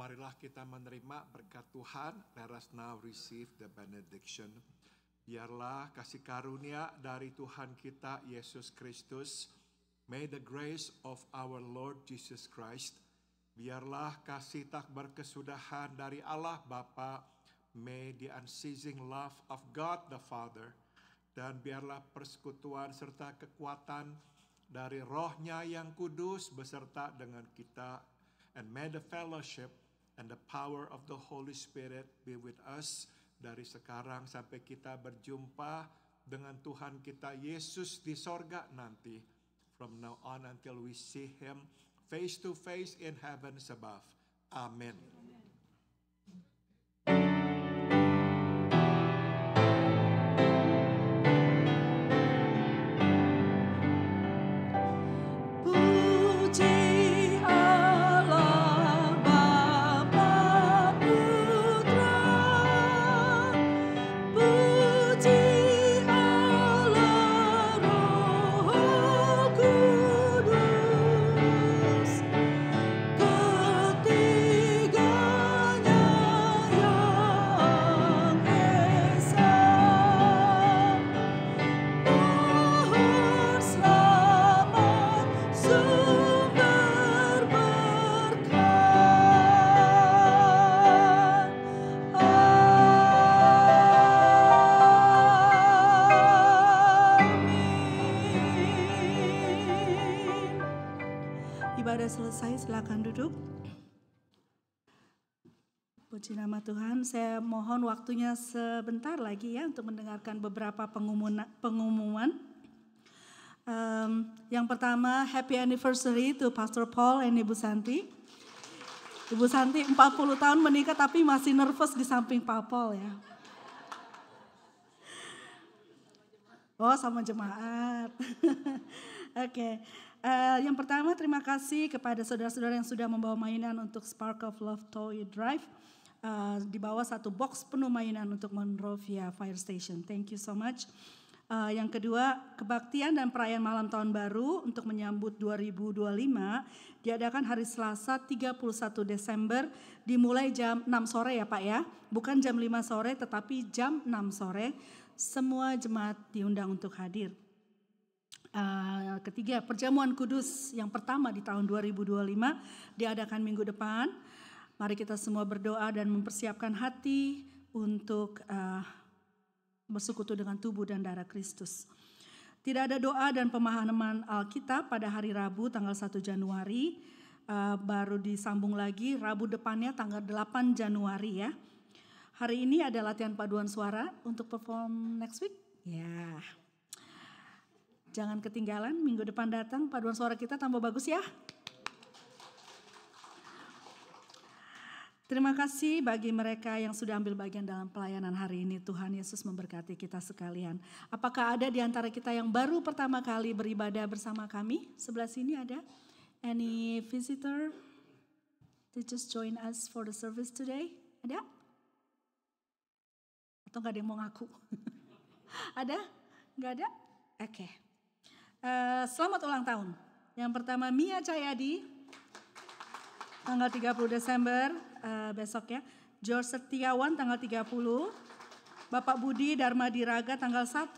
marilah kita menerima berkat Tuhan. Let us now receive the benediction. Biarlah kasih karunia dari Tuhan kita Yesus Kristus, may the grace of our Lord Jesus Christ, biarlah kasih tak berkesudahan dari Allah Bapa, may the unceasing love of God the Father, dan biarlah persekutuan serta kekuatan dari Roh-Nya yang kudus beserta dengan kita, and may the fellowship and the power of the Holy Spirit be with us dari sekarang sampai kita berjumpa dengan Tuhan kita Yesus di sorga nanti. From now on until we see Him face to face in heavens above. Amen. Puji Allah Bapa Putra, puji Allah Roh Kudus, ketiganya yang esa, pohon selamat sumber berkat. Amin. Ibadah selesai, silakan duduk. Puji nama Tuhan, saya mohon waktunya sebentar lagi ya untuk mendengarkan beberapa pengumuman. Yang pertama, happy anniversary to Pastor Paul and Ibu Santi. Ibu Santi 40 tahun menikah tapi masih nervous di samping Pak Paul ya. Oh, sama jemaat. Oke. Yang pertama, terima kasih kepada saudara-saudara yang sudah membawa mainan untuk Spark of Love Toy Drive. Di bawah satu box penuh mainan untuk Monrovia Fire Station. Thank you so much. Yang kedua, kebaktian dan perayaan malam tahun baru untuk menyambut 2025 diadakan hari Selasa 31 Desember dimulai jam 6 sore ya Pak ya. Bukan jam 5 sore tetapi jam 6 sore. Semua jemaat diundang untuk hadir. Ketiga, perjamuan kudus yang pertama di tahun 2025 diadakan minggu depan. Mari kita semua berdoa dan mempersiapkan hati untuk bersekutu dengan tubuh dan darah Kristus. Tidak ada doa dan pemahaman Alkitab pada hari Rabu tanggal 1 Januari. Baru disambung lagi Rabu depannya tanggal 8 Januari ya. Hari ini ada latihan paduan suara untuk perform next week. Ya. Jangan ketinggalan, minggu depan datang paduan suara kita tambah bagus ya. Terima kasih bagi mereka yang sudah ambil bagian dalam pelayanan hari ini. Tuhan Yesus memberkati kita sekalian. Apakah ada di antara kita yang baru pertama kali beribadah bersama kami? Sebelah sini ada? Any visitor to just join us for the service today? Ada? Atau gak ada yang mau ngaku? Ada? Gak ada? Oke. Selamat ulang tahun. Yang pertama Mia Cahyadi, tanggal 30 Desember besok ya. George Setiawan tanggal 30. Bapak Budi Dharma Diraga tanggal 1.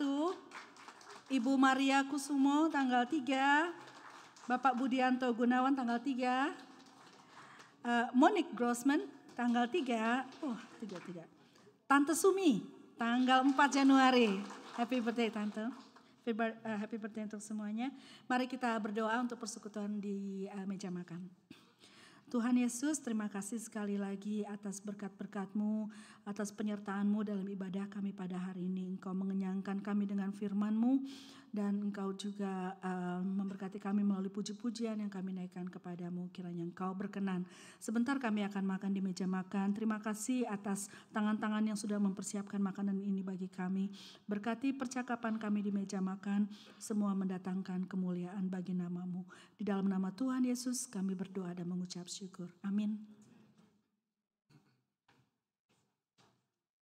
Ibu Maria Kusumo tanggal 3. Bapak Budianto Gunawan tanggal 3. Monique Grossman tanggal 3. Oh, 3. Tante Sumi tanggal 4 Januari. Happy birthday Tante. Happy birthday untuk semuanya. Mari kita berdoa untuk persekutuan di meja makan. Tuhan Yesus, terima kasih sekali lagi atas berkat-berkat-Mu, atas penyertaan-Mu dalam ibadah kami pada hari ini. Engkau mengenyangkan kami dengan firman-Mu dan Engkau juga memberkati kami melalui puji-pujian yang kami naikkan kepadamu. Kiranya Engkau berkenan. Sebentar kami akan makan di meja makan. Terima kasih atas tangan-tangan yang sudah mempersiapkan makanan ini bagi kami. Berkati percakapan kami di meja makan, semua mendatangkan kemuliaan bagi nama-Mu. Di dalam nama Tuhan Yesus kami berdoa dan mengucap syukur. Amin.